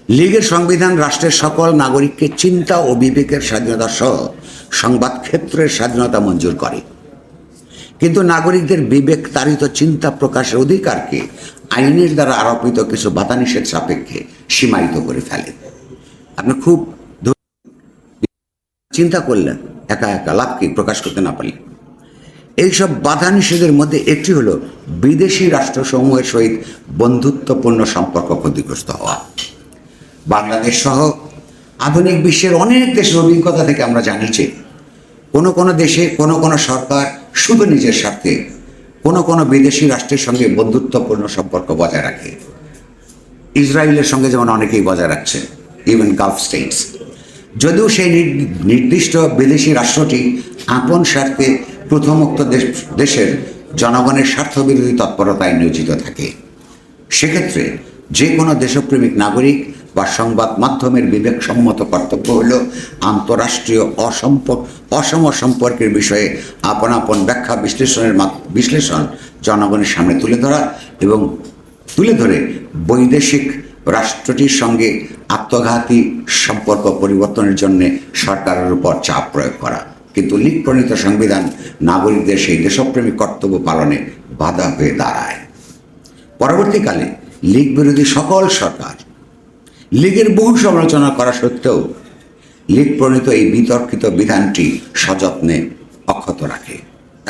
লীগের সংবিধান রাষ্ট্রের সকল নাগরিককে চিন্তা ও বিবেকের স্বাধীনতা সহ সংবাদ ক্ষেত্রের স্বাধীনতা মঞ্জুর করে, কিন্তু নাগরিকদের বিবেক তাড়িত চিন্তা প্রকাশের অধিকারকে আইনের দ্বারা আরোপিত কিছু বাধানিষেধ সাপেক্ষে সীমায়িত করে ফেলে। আপনি খুব চিন্তা করলেন একা একা লাভ কি প্রকাশ করতে না পারলে। এইসব বাধা নিষেধের মধ্যে একটি হলো বিদেশি রাষ্ট্রসমূহের সহিত বন্ধুত্বপূর্ণ সম্পর্ক ক্ষতিগ্রস্ত হওয়া। বাংলাদেশ সহ আধুনিক বিশ্বের অনেক দেশের অভিজ্ঞতা থেকে আমরা জানি যে কোনো দেশে কোনো সরকার শুধু নিজের স্বার্থে কোনো বিদেশি রাষ্ট্রের সঙ্গে বন্ধুত্বপূর্ণ সম্পর্ক বজায় রাখে। ইসরায়েলের সঙ্গে যেমন অনেকেই বজায় রাখছে, ইভেন গালফ স্টেটস। যদিও সেই নির্দিষ্ট বিদেশি রাষ্ট্রটি আপন স্বার্থে প্রথমোক্ত দেশের জনগণের স্বার্থবিরোধী তৎপরতায় নিয়োজিত থাকে। সেক্ষেত্রে যে কোনো দেশপ্রেমিক নাগরিক বা সংবাদ মাধ্যমের বিবেকসম্মত কর্তব্য হল আন্তঃরাষ্ট্রীয় অসম সম্পর্কের বিষয়ে আপন ব্যাখ্যা বিশ্লেষণ জনগণের সামনে তুলে ধরা এবং তুলে ধরে বৈদেশিক রাষ্ট্রটির সঙ্গে আত্মঘাতী সম্পর্ক পরিবর্তনের জন্য সরকারের উপর চাপ প্রয়োগ করা। কিন্তু লীগ প্রণীত সংবিধান নাগরিকদের সেই দেশপ্রেমিক কর্তব্য পালনে বাধা হয়ে দাঁড়ায়। পরবর্তীকালে লীগ বিরোধী সকল সরকার লীগের বহু সমালোচনা করা সত্ত্বেও লীগ প্রণীত এই বিতর্কিত বিধানটি সযত্নে অক্ষত রাখে,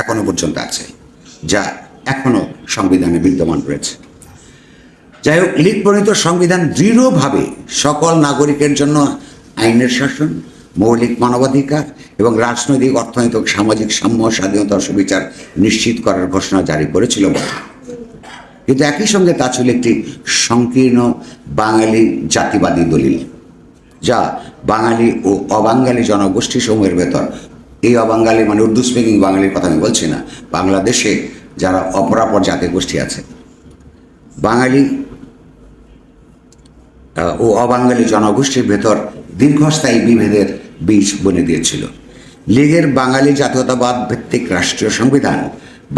এখনো পর্যন্ত আছে, যা এখনো সংবিধানে বিদ্যমান রয়েছে। যাই হোক, লীগ প্রণীত সংবিধান দৃঢ়ভাবে সকল নাগরিকের জন্য আইনের শাসন, মৌলিক মানবাধিকার এবং রাজনৈতিক, অর্থনৈতিক, সামাজিক সাম্য, স্বাধীনতা, সুবিচার নিশ্চিত করার ঘোষণা জারি করেছিল। কিন্তু একই সঙ্গে তা ছিল একটি সংকীর্ণ বাঙালি জাতিবাদী দলিল, যা বাঙালি ও অবাঙালি জনগোষ্ঠী সমূহের ভেতর, এই অবাঙালি মানে উর্দু স্পিকিং বাঙালির কথা আমি বলছি না, বাংলাদেশে যারা অপরাপর জাতিগোষ্ঠী আছে, বাঙালি ও অবাঙালি জনগোষ্ঠীর ভেতর দীর্ঘস্থায়ী বিভেদের বীজ বুনে দিয়েছিল। লীগের বাঙালি জাতীয়তাবাদ ভিত্তিক রাষ্ট্রীয় সংবিধান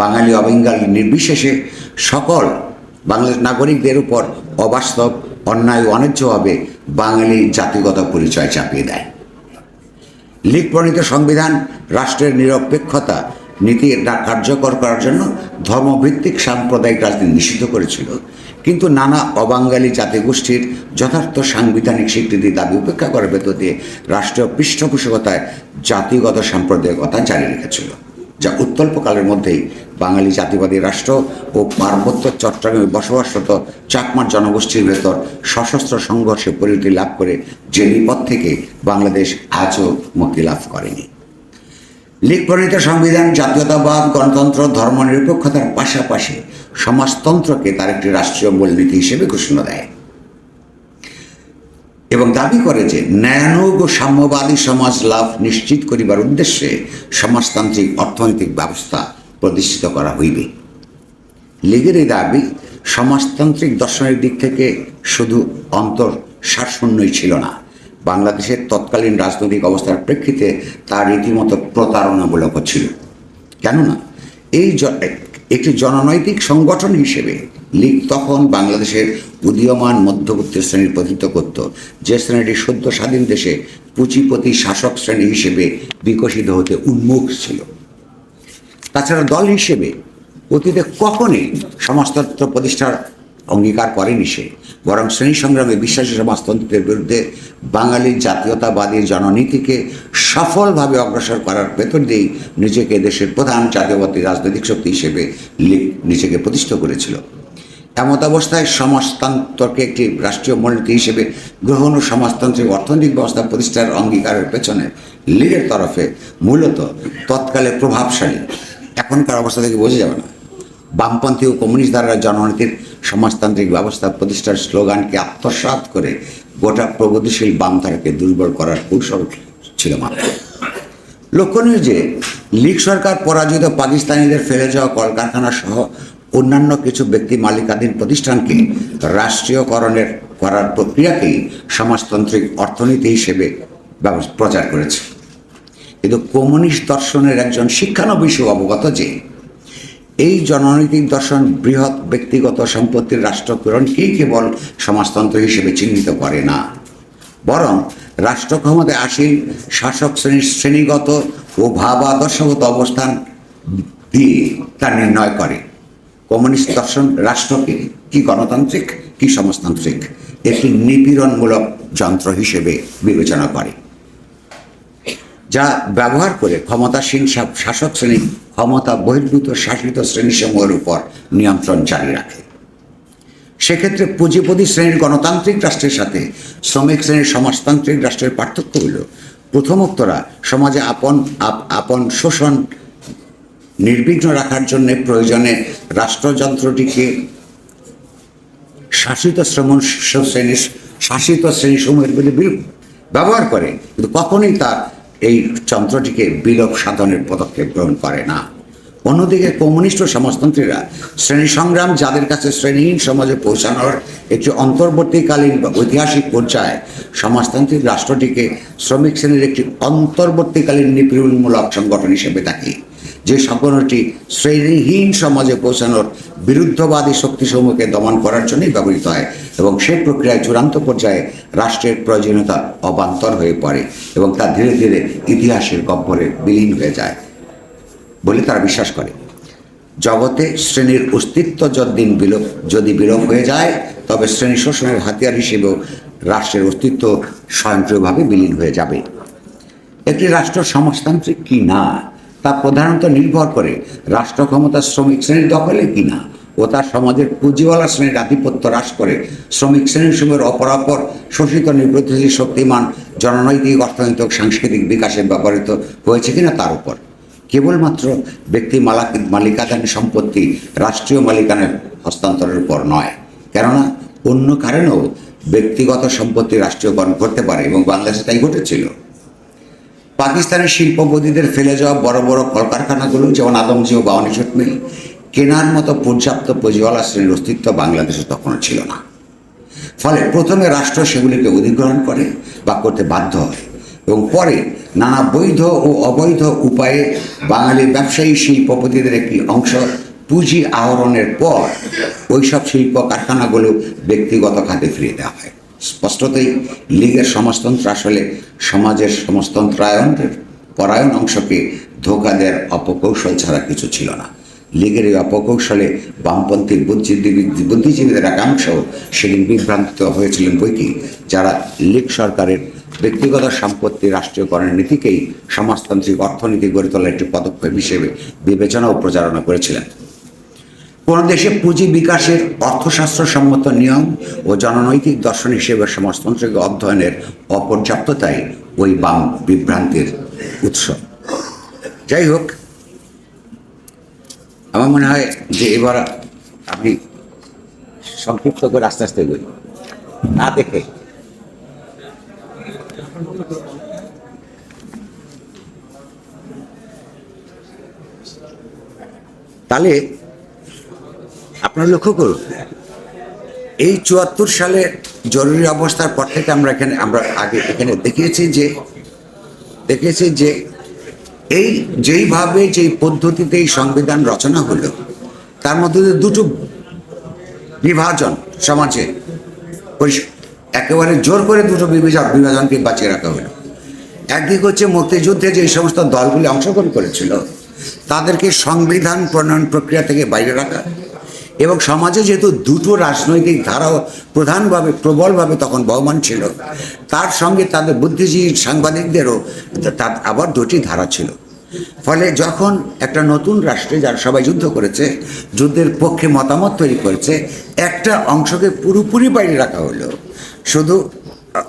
বাঙালি অবাঙালি নির্বিশেষে সকল বাংলাদেশ নাগরিকদের উপর অবাস্তব, অন্যায় ও অন্যায্যভাবে বাঙালি জাতিগত পরিচয় চাপিয়ে দেয়। লীগ প্রণীত সংবিধান রাষ্ট্রের নিরপেক্ষতা নীতি কার্যকর করার জন্য ধর্মভিত্তিক সাম্প্রদায়িক রাজনীতি নিষিদ্ধ করেছিল, কিন্তু নানা অবাঙালি জাতিগোষ্ঠীর যথার্থ সাংবিধানিক স্বীকৃতি দাবি উপেক্ষা করার ভেতর দিয়ে রাষ্ট্রীয় পৃষ্ঠপোষকতায় জাতিগত সাম্প্রদায়িকতা জারি রেখেছিল, যা উত্তল্পকালের মধ্যেই বাঙালি জাতিবাদী রাষ্ট্র ও পার্বত্য চট্টগ্রামে বসবাসরত চাকমার জনগোষ্ঠীর ভেতর সশস্ত্র সংঘর্ষে পরিণতি লাভ করে যে বিপদ থেকে বাংলাদেশ আজও মুক্তি লাভ করেনি। লীগ প্রণীত সংবিধান জাতীয়তাবাদ, গণতন্ত্র, ধর্মনিরপেক্ষতার পাশাপাশি সমাজতন্ত্রকে তার একটি রাষ্ট্রীয় মূলনীতি হিসেবে ঘোষণা দেয় এবং দাবি করে যে ন্যায়ানুগ ও সাম্যবাদী সমাজ লাভ নিশ্চিত করিবার উদ্দেশ্যে সমাজতান্ত্রিক অর্থনৈতিক ব্যবস্থা প্রতিষ্ঠিত করা হইবে। লীগের এই দাবি সমাজতান্ত্রিক দর্শনের দিক থেকে শুধু অন্তঃসারশূন্যই ছিল না, বাংলাদেশের তৎকালীন রাজনৈতিক অবস্থার প্রেক্ষিতে তা রীতিমতো প্রতারণামূলক ছিল। কেননা একটি জননৈতিক সংগঠন হিসেবে লীগ তখন বাংলাদেশের উদীয়মান মধ্যবিত্ত শ্রেণীর প্রতিনিধিত্ব করত, যে শ্রেণীটি সদ্য স্বাধীন দেশে পুঁজিপতি শাসক শ্রেণী হিসেবে বিকশিত হতে উন্মুখ ছিল। তাছাড়া দল হিসেবে অতীতে কখনই সমাজতন্ত্র প্রতিষ্ঠার অঙ্গীকার করেনি সে, বরং শ্রেণী সংগ্রামে বিশ্বাসী সমাজতন্ত্রের বিরুদ্ধে বাঙালি জাতীয়তাবাদী জননীতিকে সফলভাবে অগ্রসর করার ভেতর দিয়েই নিজেকে দেশের প্রধান জাতীয়বাদী রাজনৈতিক শক্তি হিসেবে লীগ নিজেকে প্রতিষ্ঠা করেছিল। এমত অবস্থায় সমাজতন্ত্রকে একটি রাষ্ট্রীয় মূলনীতি হিসেবে গ্রহণ ও সমাজতান্ত্রিক অর্থনৈতিক ব্যবস্থা প্রতিষ্ঠার অঙ্গীকারের পেছনে লীগের তরফে মূলত তৎকালে প্রভাবশালী, এখনকার অবস্থা থেকে বোঝা যাবে না, বামপন্থী ও কমিউনিস্ট দ্বারা জননীতির সমাজতান্ত্রিক ব্যবস্থা প্রতিষ্ঠার স্লোগানকে আত্মসাৎ করে গোটা প্রগতিশীল বামধারাকে দুর্বল করার কৌশল ছিল মাত্র। লক্ষণীয় যে লীগ সরকার পরাজিত পাকিস্তানিদের ফেলে যাওয়া কলকারখানা সহ অন্যান্য কিছু ব্যক্তি মালিকাধীন প্রতিষ্ঠানকে রাষ্ট্রীয়করণের করার প্রক্রিয়াকেই সমাজতান্ত্রিক অর্থনীতি হিসেবে প্রচার করেছে। কিন্তু কমিউনিস্ট দর্শনের একজন শিক্ষানবিশ অবগত যে এই জননৈতিক দর্শন বৃহৎ ব্যক্তিগত সম্পত্তির রাষ্ট্রকরণকেই কেবল সমাজতন্ত্র হিসেবে চিহ্নিত করে না, বরং রাষ্ট্র ক্ষমতায় আসীন শাসক শ্রেণীর শ্রেণীগত ও ভাবাদর্শগত অবস্থান দিয়ে তা নির্ণয় করে। কমিউনিস্ট দর্শন রাষ্ট্রকে কি গণতান্ত্রিক কি সমাজতান্ত্রিক একটি নিপীড়নমূলক যন্ত্র হিসেবে বিবেচনা করে, যা ব্যবহার করে ক্ষমতাসীন শাসক শ্রেণী ক্ষমতা বহির্ভূত শাসিত শ্রেণীসমূহের উপর নিয়ন্ত্রণ জারি রাখে। সেক্ষেত্রে পুঁজিপতি শ্রেণীর গণতান্ত্রিক রাষ্ট্রের সাথে শ্রমিক শ্রেণীর সমাজতান্ত্রিক রাষ্ট্রের পার্থক্য হল প্রথমোক্তরা সমাজে আপন শোষণ নির্বিঘ্ন রাখার জন্য প্রয়োজনে রাষ্ট্রযন্ত্রটিকে শাসিত শ্রেণীসমূহের ব্যবহার করে, কিন্তু কখনোই তা এই যন্ত্রটিকে বিলোপ সাধনের পদক্ষেপ গ্রহণ করে না। অন্যদিকে কমিউনিস্ট ও সমাজতন্ত্রীরা শ্রেণী সংগ্রাম যাদের কাছে শ্রেণীহীন সমাজে পৌঁছানোর একটি অন্তর্বর্তীকালীন বা ঐতিহাসিক পর্যায়ে সমাজতান্ত্রিক রাষ্ট্রটিকে শ্রমিক শ্রেণীর একটি অন্তর্বর্তীকালীন নিপীড়নমূলক সংগঠন হিসেবে দেখে, যে সংগঠনটি শ্রেণীহীন সমাজে পৌঁছানোর বিরুদ্ধবাদী শক্তিসমূহকে দমন করার জন্যই ব্যবহৃত হয় এবং সেই প্রক্রিয়ায় চূড়ান্ত পর্যায়ে রাষ্ট্রের প্রয়োজনীয়তা অবান্তর হয়ে পড়ে এবং তা ধীরে ধীরে ইতিহাসের গহ্বরে বিলীন হয়ে যায় বলে তারা বিশ্বাস করে। জগতে শ্রেণীর অস্তিত্ব যদি বিলোপ হয়ে যায়, তবে শ্রেণী শোষণের হাতিয়ার হিসেবেও রাষ্ট্রের অস্তিত্ব স্বয়ংক্রিয়ভাবে বিলীন হয়ে যাবে। একটি রাষ্ট্র সমাজতান্ত্রিক কি না তা প্রধানত নির্ভর করে রাষ্ট্র ক্ষমতা শ্রমিক শ্রেণীর দখলে কিনা ও তার সমাজের পুঁজিওয়ালা শ্রেণীর আধিপত্য হ্রাস করে শ্রমিক শ্রেণীর সময়ের অপরাপর শোষিত নির্গতিশীল শক্তিমান জননৈতিক অর্থনৈতিক সাংস্কৃতিক বিকাশে ব্যবহৃত হয়েছে কিনা তার উপর। কেবলমাত্র ব্যক্তি মালিকানাধীন সম্পত্তি রাষ্ট্রীয় মালিকানার হস্তান্তরের উপর নয়, কেননা অন্য কারণেও ব্যক্তিগত সম্পত্তি রাষ্ট্রীয়করণ করতে পারে এবং বাংলাদেশে তাই ঘটেছিল। পাকিস্তানের শিল্পপতিদের ফেলে যাওয়া বড় বড় কলকারখানাগুলো যেমন আদমজি ও বাওয়ানি জুট মিল কেনার মতো পর্যাপ্ত পুঁজিওয়ালা শ্রেণীর অস্তিত্ব বাংলাদেশে তখনও ছিল না। ফলে প্রথমে রাষ্ট্র সেগুলিকে অধিগ্রহণ করে বা করতে বাধ্য হয় এবং পরে নানা বৈধ ও অবৈধ উপায়ে বাঙালি ব্যবসায়ী শিল্পপতিদের একটি অংশ পুঁজি আহরণের পর ওইসব শিল্প কারখানাগুলো ব্যক্তিগত খাতে ফিরিয়ে দেওয়া হয়। স্পষ্টতই লীগের সমাজতন্ত্র আসলে সমাজের সমাজতন্ত্রায়নের পরায়ণ অংশকে ধোঁকা দেওয়ার অপকৌশল ছাড়া কিছু ছিল না। লীগের এই অপকৌশলে বামপন্থী বুদ্ধিজীবীদের একাংশ সেদিন বিভ্রান্ত হয়েছিলেন বইকি, যারা লীগ সরকারের ব্যক্তিগত সম্পত্তি রাষ্ট্রীয়করণের নীতিকেই সমাজতান্ত্রিক অর্থনীতি গড়ে তোলার একটি পদক্ষেপ হিসেবে বিবেচনা ও প্রচারণা করেছিলেন। কোনো দেশে পুঁজি বিকাশের অর্থশাস্ত্রসম্মত নিয়ম ও জননৈতিক দর্শন হিসেবে সমাজতন্ত্রকে অধ্যয়নের অপর্যাপ্ততাই ওই বাম বিভ্রান্তির উৎস। যাই হোক, আমার মনে হয় যে এবার আপনি সংক্ষিপ্ত করে আস্তে আস্তে বই না দেখে তাহলে আপনারা লক্ষ্য করুন, এই ৭৪ সালে জরুরি অবস্থার পর থেকে আমরা এখানে দেখিয়েছি যে এই যেইভাবে যেই পদ্ধতিতে এই সংবিধান রচনা হলো তার মধ্যে দুটো বিভাজন সমাজে একেবারে জোর করে দুটো বিভাজনকে বাঁচিয়ে রাখা হলো। একদিক হচ্ছে মুক্তিযুদ্ধে যে সমস্ত দলগুলি অংশগ্রহণ করেছিল তাদেরকে সংবিধান প্রণয়ন প্রক্রিয়া থেকে বাইরে রাখা, এবং সমাজে যেহেতু দুটো রাজনৈতিক ধারাও প্রবলভাবে তখন বহমান ছিল, তার সঙ্গে তাদের বুদ্ধিজীবী সাংবাদিকদেরও তার আবার দুটি ধারা ছিল। ফলে যখন একটা নতুন রাষ্ট্রে যারা সবাই যুদ্ধ করেছে, যুদ্ধের পক্ষে মতামত তৈরি করেছে, একটা অংশকে পুরোপুরি বাইরে রাখা হলো। শুধু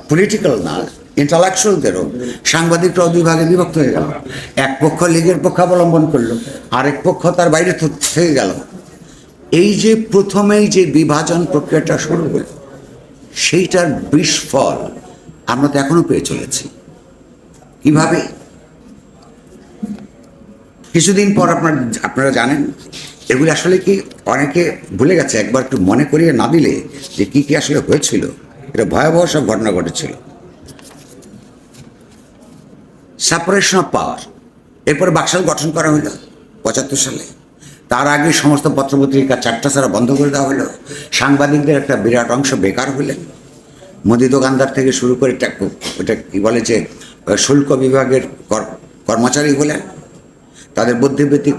পলিটিক্যাল না, ইন্টালেকচুয়ালদেরও, সাংবাদিকরাও দুই ভাগে বিভক্ত হয়ে গেল। এক পক্ষ লীগের পক্ষাবলম্বন করলো, আরেক পক্ষ তার বাইরে থেকে গেল। এই যে প্রথমেই যে বিভাজন প্রক্রিয়াটা শুরু হল, সেইটার বিস্ফল আমরা তো এখনো পেয়ে চলেছি। কিভাবে? কিছুদিন পর আপনারা জানেন, এগুলি আসলে কি অনেকে ভুলে গেছে। একবার একটু মনে করিয়ে না দিলে যে কি কি আসলে হয়েছিল, এটা ভয়াবহ সব ঘটনা ঘটেছিল। সেপারেশন অফ পাওয়ার, এরপরে বাকশাল গঠন করা হলো ৭৫ সালে। তার আগে সমস্ত পত্রপত্রিকা চারটা ছাড়া বন্ধ করে দেওয়া হলো। সাংবাদিকদের একটা বিরাট অংশ বেকার হলেন। মুদি দোকানদার থেকে শুরু করে ওটা কি বলে যে শুল্ক বিভাগের কর্মচারী হলেন। তাদের বুদ্ধিবৃত্তিক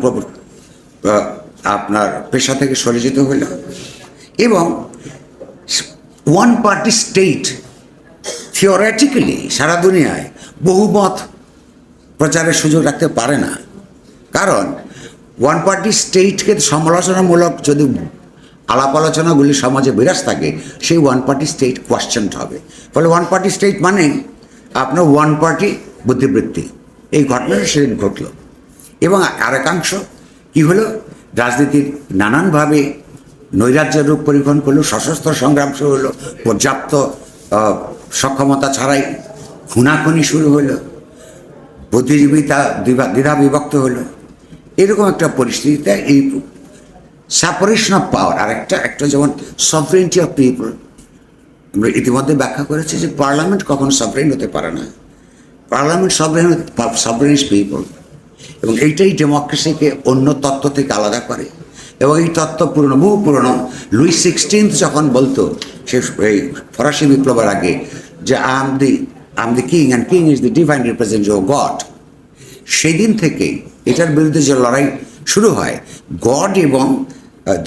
আপনার পেশা থেকে সরে যেতে হলো। এবং ওয়ান পার্টি স্টেট থিওরিটিক্যালি সারা দুনিয়ায় বহুমত প্রচারের সুযোগ রাখতে পারে না, কারণ ওয়ান পার্টি স্টেটকে সমালোচনামূলক যদি আলাপ আলোচনাগুলি সমাজে বিরাজ থাকে, সেই ওয়ান পার্টি স্টেট কোয়েশ্চেনড হবে। ফলে ওয়ান পার্টি স্টেট মানে আপনার ওয়ান পার্টি বুদ্ধিবৃত্তি। এই ঘটনাটা সেদিন ঘটল। এবং আরেকাংশ কী হলো, রাজনীতির নানানভাবে নৈরাজ্যের রূপ পরিবহন করলো, সশস্ত্র সংগ্রাম শুরু হলো, পর্যাপ্ত সক্ষমতা ছাড়াই খুনাখুনি শুরু হলো, বুদ্ধিজীবিতা দ্বিধা বিভক্ত হলো। এরকম একটা পরিস্থিতিতে এই সেপারেশন অফ পাওয়ার আর একটা যেমন সভরেনিটি অফ পিপল, আমরা ইতিমধ্যে ব্যাখ্যা করেছি যে পার্লামেন্ট কখনো সভরেন হতে পারে না। পার্লামেন্ট সভরেন ইজ পিপল, এবং এইটাই ডেমোক্রেসিকে অন্য তত্ত্ব থেকে আলাদা করে। এবং এই তত্ত্ব বহু পুরনো। লুই 16 যখন বলতো সে এই ফরাসি বিপ্লবের আগে যে I am the king and king is the divine representative of god, সেদিন থেকে এটার বিরুদ্ধে যে লড়াই শুরু হয়, গড এবং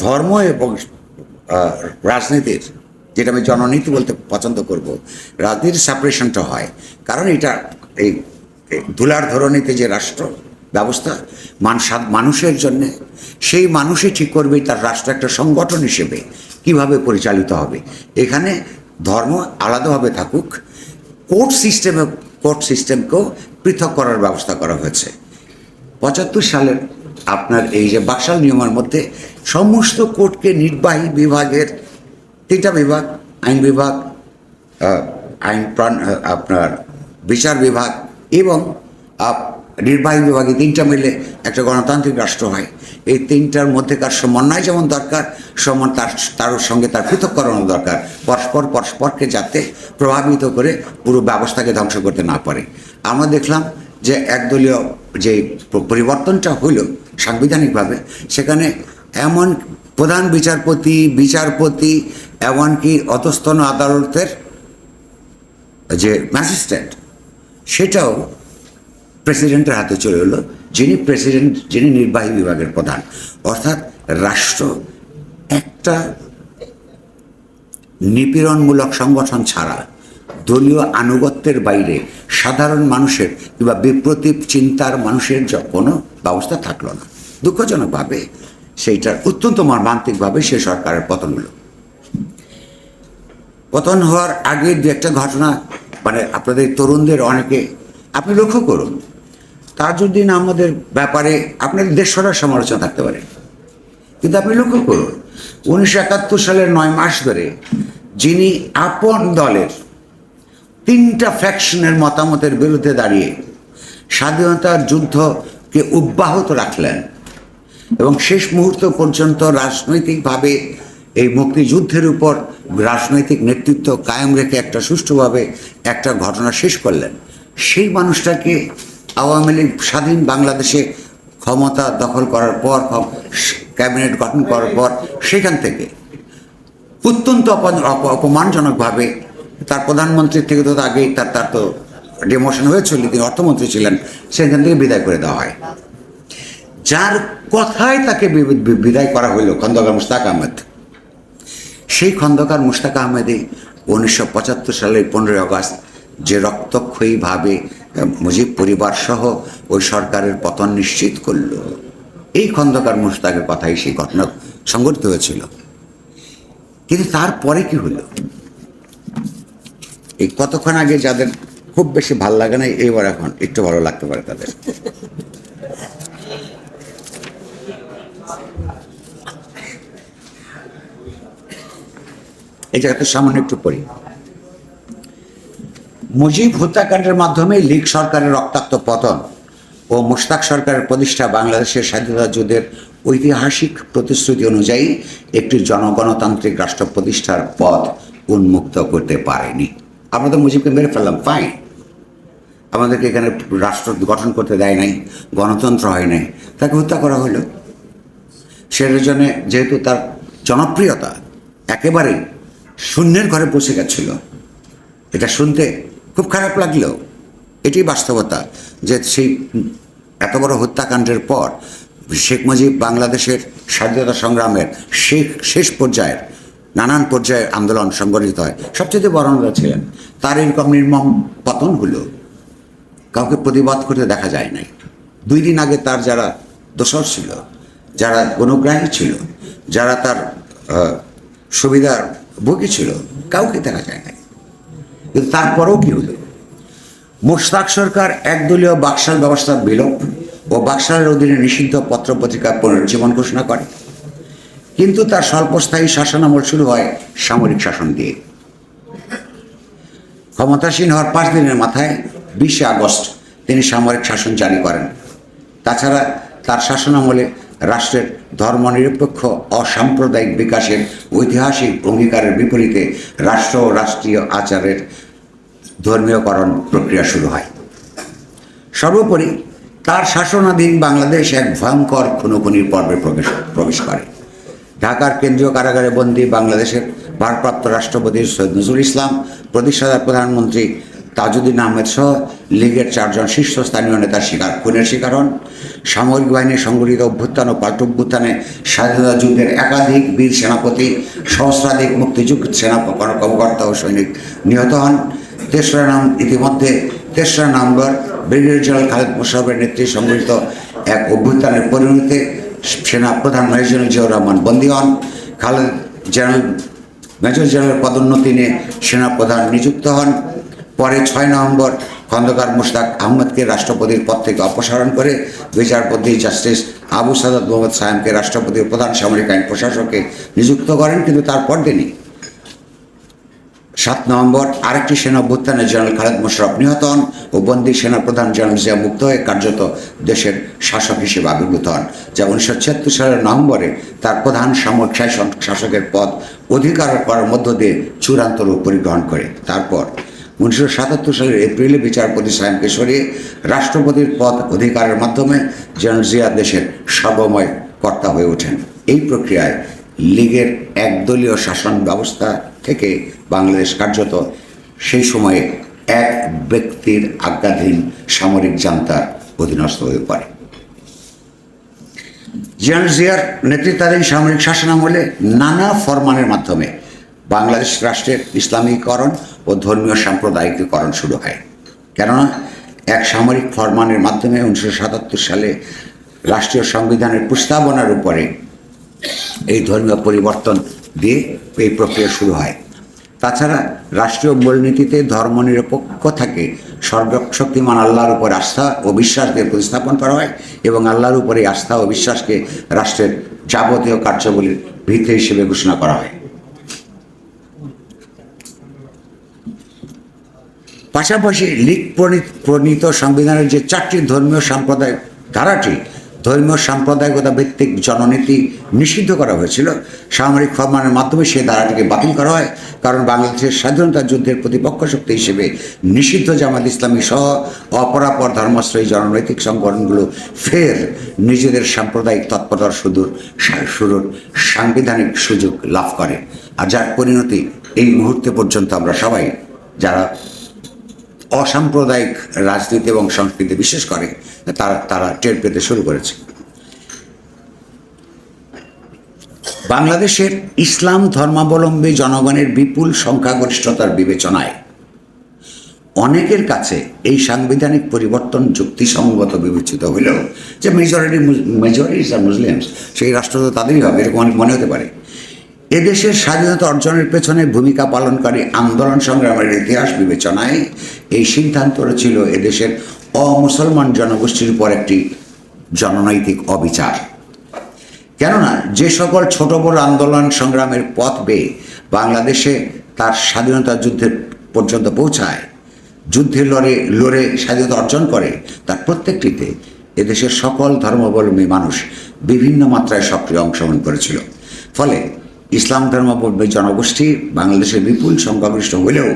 ধর্ম এবং রাজনীতির, যেটা আমি জননীতি বলতে পছন্দ করব, রাজনীতির সেপারেশনটা হয়। কারণ এটা এই দুলার ধরনীতে যে রাষ্ট্র ব্যবস্থা মানুষের জন্যে, সেই মানুষই ঠিক করবে তার রাষ্ট্র একটা সংগঠন হিসেবে কিভাবে পরিচালিত হবে। এখানে ধর্ম আলাদাভাবে থাকুক, কোর্ট সিস্টেমকেও পৃথক করার ব্যবস্থা করা হয়েছে। 75 সালের আপনার এই যে বাকশাল নিয়মের মধ্যে সমস্ত কোর্টকে নির্বাহী বিভাগের 3টা বিভাগ, আইন বিভাগ, আপনার বিচার বিভাগ এবং নির্বাহী বিভাগে 3টা মিলে একটা গণতান্ত্রিক রাষ্ট্র হয়। এই 3টার মধ্যেকার সমন্বয় যেমন দরকার, তার সঙ্গে তার পৃথককরণ দরকার, পরস্পরকে যাতে প্রভাবিত করে পুরো ব্যবস্থাকে ধ্বংস করতে না পারে। আমরা দেখলাম যে একদলীয় যে পরিবর্তনটা হইল সাংবিধানিকভাবে, সেখানে এমন প্রধান বিচারপতি এমনকি অধস্তন আদালতের যে ম্যাজিস্ট্রেট, সেটাও প্রেসিডেন্টের হাতে চলে এলো, যিনি নির্বাহী বিভাগের প্রধান। অর্থাৎ রাষ্ট্র একটা নিপীড়নমূলক সংগঠন ছাড়া, দলীয় আনুগত্যের বাইরে সাধারণ মানুষের কিংবা বিপ্লবী চিন্তার মানুষের কোনো ব্যবস্থা থাকলো না। দুঃখজনকভাবে সেইটার অত্যন্ত মর্মান্তিকভাবে সে সরকারের পতন হলো। পতন হওয়ার আগে দু একটা ঘটনা, মানে আপনাদের তরুণদের অনেকে আপনি লক্ষ্য করুন, তাজউদ্দিন আমাদের ব্যাপারে আপনাদের দেশরা সমালোচনা থাকতে পারে, কিন্তু আপনি লক্ষ্য করুন 1971 সালের 9 মাস ধরে যিনি আপন দলের 3টা ফ্যাকশনের মতামতের বিরুদ্ধে দাঁড়িয়ে স্বাধীনতার যুদ্ধকে অব্যাহত রাখলেন এবং শেষ মুহূর্ত পর্যন্ত রাজনৈতিকভাবে এই মুক্তিযুদ্ধের উপর রাজনৈতিক নেতৃত্ব কায়েম রেখে একটা সুষ্ঠুভাবে একটা ঘটনা শেষ করলেন, সেই মানুষটাকে আওয়ামী লীগ স্বাধীন বাংলাদেশে ক্ষমতা দখল করার পর, ক্যাবিনেট গঠন করার পর, সেখান থেকে অত্যন্ত অপমানজনকভাবে তার প্রধানমন্ত্রীর থেকে তো আগেই তার তো ডিমোশন হয়েছিল, তিনি অর্থমন্ত্রী ছিলেন, সেখান থেকে বিদায় করে দেওয়া হয়। যার কথায় তাকে বিদায় করা হইল খন্দকার মুশতাক আহমেদ, সেই খন্দকার মুশতাক আহমেদই 1975 সালের 15 আগস্ট যে রক্তক্ষয়ীভাবে মুজিব পরিবার সহ ওই সরকারের পতন নিশ্চিত করল, এই খন্দকার মুশতাকের কথাই সেই ঘটনা সংঘটিত হয়েছিল। কিন্তু তারপরে কি হলো, এই কতক্ষণ আগে যাদের খুব বেশি ভালো লাগে না, এইবার এখন একটু ভালো লাগতে পারে তাদের। এই জায়গাতে সামান্য একটু পড়ি। মুজিব হত্যাকাণ্ডের মাধ্যমে লীগ সরকারের রক্তাক্ত পতন ও মুশতাক সরকারের প্রতিষ্ঠা বাংলাদেশের স্বাধীনতা যুদ্ধের ঐতিহাসিক প্রতিশ্রুতি অনুযায়ী একটি জনগণতান্ত্রিক রাষ্ট্র প্রতিষ্ঠার পথ উন্মুক্ত করতে পারেনি। আমরা তো মুজিবকে মেরে ফেললাম, ফাইন, আমাদেরকে এখানে রাষ্ট্র গঠন করতে দেয় নাই, গণতন্ত্র হয় নাই, তাকে হত্যা করা হলো। সেটার জন্যে যেহেতু তার জনপ্রিয়তা একেবারেই শূন্যের ঘরে পৌঁছে গেছিল, এটা শুনতে খুব খারাপ লাগলেও এটি বাস্তবতা যে সেই এত বড় হত্যাকাণ্ডের পর শেখ মুজিব বাংলাদেশের স্বাধীনতা সংগ্রামের শেষ পর্যায়ের নানান পর্যায়ে আন্দোলন সংগঠিত হয়, সবচেয়ে বড় নেতা ছিলেন, তার এরকম নির্মম পতন হলো, কাউকে প্রতিবাদ করতে দেখা যায় নাই। 2 দিন আগে তার যারা দোসর ছিল, যারা গুণগ্রাহী ছিল, যারা তার সুবিধার ভোগী ছিল, কাউকে দেখা যায় নাই। কিন্তু তারপরেও কি হলো, মুশতাক সরকার একদলীয় বাকশাল ব্যবস্থার বিলোপ ও বাকশালের অধীনে নিষিদ্ধ পত্রপত্রিকা পুনর্জীবন ঘোষণা করে। কিন্তু তার স্বল্পস্থায়ী শাসনামল শুরু হয় সামরিক শাসন দিয়ে। ক্ষমতাসীন হওয়ার 5 দিনের মাথায় 20 আগস্ট তিনি সামরিক শাসন জারি করেন। তাছাড়া তার শাসনামলে রাষ্ট্রের ধর্মনিরপেক্ষ অসাম্প্রদায়িক বিকাশের ঐতিহাসিক অঙ্গীকারের বিপরীতে রাষ্ট্র ও রাষ্ট্রীয় আচারের ধর্মীয়করণ প্রক্রিয়া শুরু হয়। সর্বোপরি তার শাসনাধীন বাংলাদেশ এক ভয়ঙ্কর খুনোখুনির পর্বে প্রবেশ করে। ঢাকার কেন্দ্রীয় কারাগারে বন্দী বাংলাদেশের ভারপ্রাপ্ত রাষ্ট্রপতি সৈয়দ নজরুল ইসলাম, প্রতিষ্ঠাতা প্রধানমন্ত্রী তাজউদ্দিন আহমেদ সহ লীগের 4 জন শীর্ষস্থানীয় নেতার খুনের শিকার হন। সামরিক বাহিনীর সংগঠিত অভ্যুত্থান ও পাল্টা অভ্যুত্থানে স্বাধীনতা যুদ্ধের একাধিক বীর সেনাপতি, সহস্রাধিক মুক্তিযুদ্ধ সেনা কর্মকর্তা ও সৈনিক নিহত হন। ইতিমধ্যে 3রা নভেম্বর ব্রিগেডিয়ার জেনারেল খালেদ মোশাররফের নেতৃত্বে সংগঠিত এক অভ্যুত্থানের পরিণতিতে সেনা প্রধান মেজর জেনারেল জিয়াউর রহমান বন্দী হন। খালেদ মেজর জেনারেল পদোন্নতি নিয়ে সেনাপ্রধান নিযুক্ত হন। পরে 6 নভেম্বর খন্দকার মোশতাক আহমদকে রাষ্ট্রপতির পদ থেকে অপসারণ করে বিচারপতি জাস্টিস আবু সাদাত মোহাম্মদ সায়েমকে রাষ্ট্রপতির প্রধান সামরিক আইন প্রশাসকে নিযুক্ত করেন। কিন্তু তারপর দিনই 7 নভেম্বর আরেকটি সেনা অভ্যুত্থানে জেনারেল খালেদ মোশাররফ নিহত হন ও বন্দী সেনাপ্রধান জেনারেল জিয়া মুক্ত হয়ে কার্যত দেশের শাসক হিসেবে আবির্ভূত হন, যা 1976 সালের নভেম্বরে তার প্রধান সামরিক শাসকের পদ অধিকার করার মধ্য দিয়ে চূড়ান্ত রূপ পরিগ্রহণ করে। তারপর 1977 সালের এপ্রিলে বিচারপতি সায়েমকে সরিয়ে রাষ্ট্রপতির পদ অধিকারের মাধ্যমে জেনারেল জিয়া দেশের সর্বময় কর্তা হয়ে ওঠেন। এই প্রক্রিয়ায় লীগের একদলীয় শাসন ব্যবস্থা থেকে বাংলাদেশ কার্যত সেই সময়ে এক ব্যক্তির আজ্ঞাধীন সামরিক জান্তার অধীনস্থ হয়ে পড়ে। জেনারেল জিয়ার নেতৃত্বাধীন সামরিক শাসনামলে নানা ফরমানের মাধ্যমে বাংলাদেশ রাষ্ট্রের ইসলামীকরণ ও ধর্মীয় সাম্প্রদায়িকীকরণ শুরু হয়। কেননা এক সামরিক ফরমানের মাধ্যমে 1977 সালে রাষ্ট্রীয় সংবিধানের প্রস্তাবনার উপরে এই ধর্মীয় পরিবর্তন দিয়ে এই প্রক্রিয়া শুরু হয়। তাছাড়া রাষ্ট্রীয় মূলনীতিতে ধর্মনিরপেক্ষ থাকে সর্বশক্তিমান আল্লাহর উপর আস্থা ও বিশ্বাসকে প্রতিস্থাপন করা হয় এবং আল্লাহর উপরে আস্থা ও বিশ্বাসকে রাষ্ট্রের যাবতীয় কার্যাবলীর ভিত্তি হিসেবে ঘোষণা করা হয়। পাশাপাশি লীগ প্রণীত সংবিধানের যে 4টি ধর্মীয় সাম্প্রদায়িক ধারাটি ধর্মীয় সাম্প্রদায়িকতা ভিত্তিক জননীতি নিষিদ্ধ করা হয়েছিল, সামরিক ফরমানের মাধ্যমে সেই ধারাটিকে বাতিল করা হয়। কারণ বাংলাদেশের স্বাধীনতা যুদ্ধের প্রতিপক্ষ শক্তি হিসেবে নিষিদ্ধ জামাত ইসলামী সহ অপরাপর ধর্মাশ্রয়ী জননৈতিক সংগঠনগুলো ফের নিজেদের সাম্প্রদায়িক তৎপরতার শুরুর সাংবিধানিক সুযোগ লাভ করে, আর যার পরিণতি এই মুহূর্তে পর্যন্ত আমরা সবাই যারা অসাম্প্রদায়িক রাজনীতি এবং সংস্কৃতি বিশেষ করে তারা টের পেতে শুরু করেছে। বাংলাদেশের ইসলাম ধর্মাবলম্বী জনগণের বিপুল সংখ্যাগরিষ্ঠতার বিবেচনায় অনেকের কাছে এই সাংবিধানিক পরিবর্তন যুক্তিসঙ্গত বিবেচিত হলেও যে মেজরিটিস আর মুসলিমস সেই রাষ্ট্র তো তাদেরই হবে, এরকম অনেক মনে হতে পারে। এদেশের স্বাধীনতা অর্জনের পেছনে ভূমিকা পালনকারী আন্দোলন সংগ্রামের ইতিহাস বিবেচনায় এই সিদ্ধান্ত ছিল এদেশের অমুসলমান জনগোষ্ঠীর উপর একটি জননৈতিক অবিচার। কেননা যে সকল ছোট বড় আন্দোলন সংগ্রামের পথ বেয়ে বাংলাদেশে তার স্বাধীনতা যুদ্ধের পর্যন্ত পৌঁছায়, যুদ্ধে লড়ে স্বাধীনতা অর্জন করে, তার প্রত্যেকটিতে এদেশের সকল ধর্মাবলম্বী মানুষ বিভিন্ন মাত্রায় সক্রিয় অংশগ্রহণ করেছিল। ফলে ইসলাম ধর্মাবলম্বী জনগোষ্ঠী বাংলাদেশের বিপুল সংখ্যাগরিষ্ঠ হলেও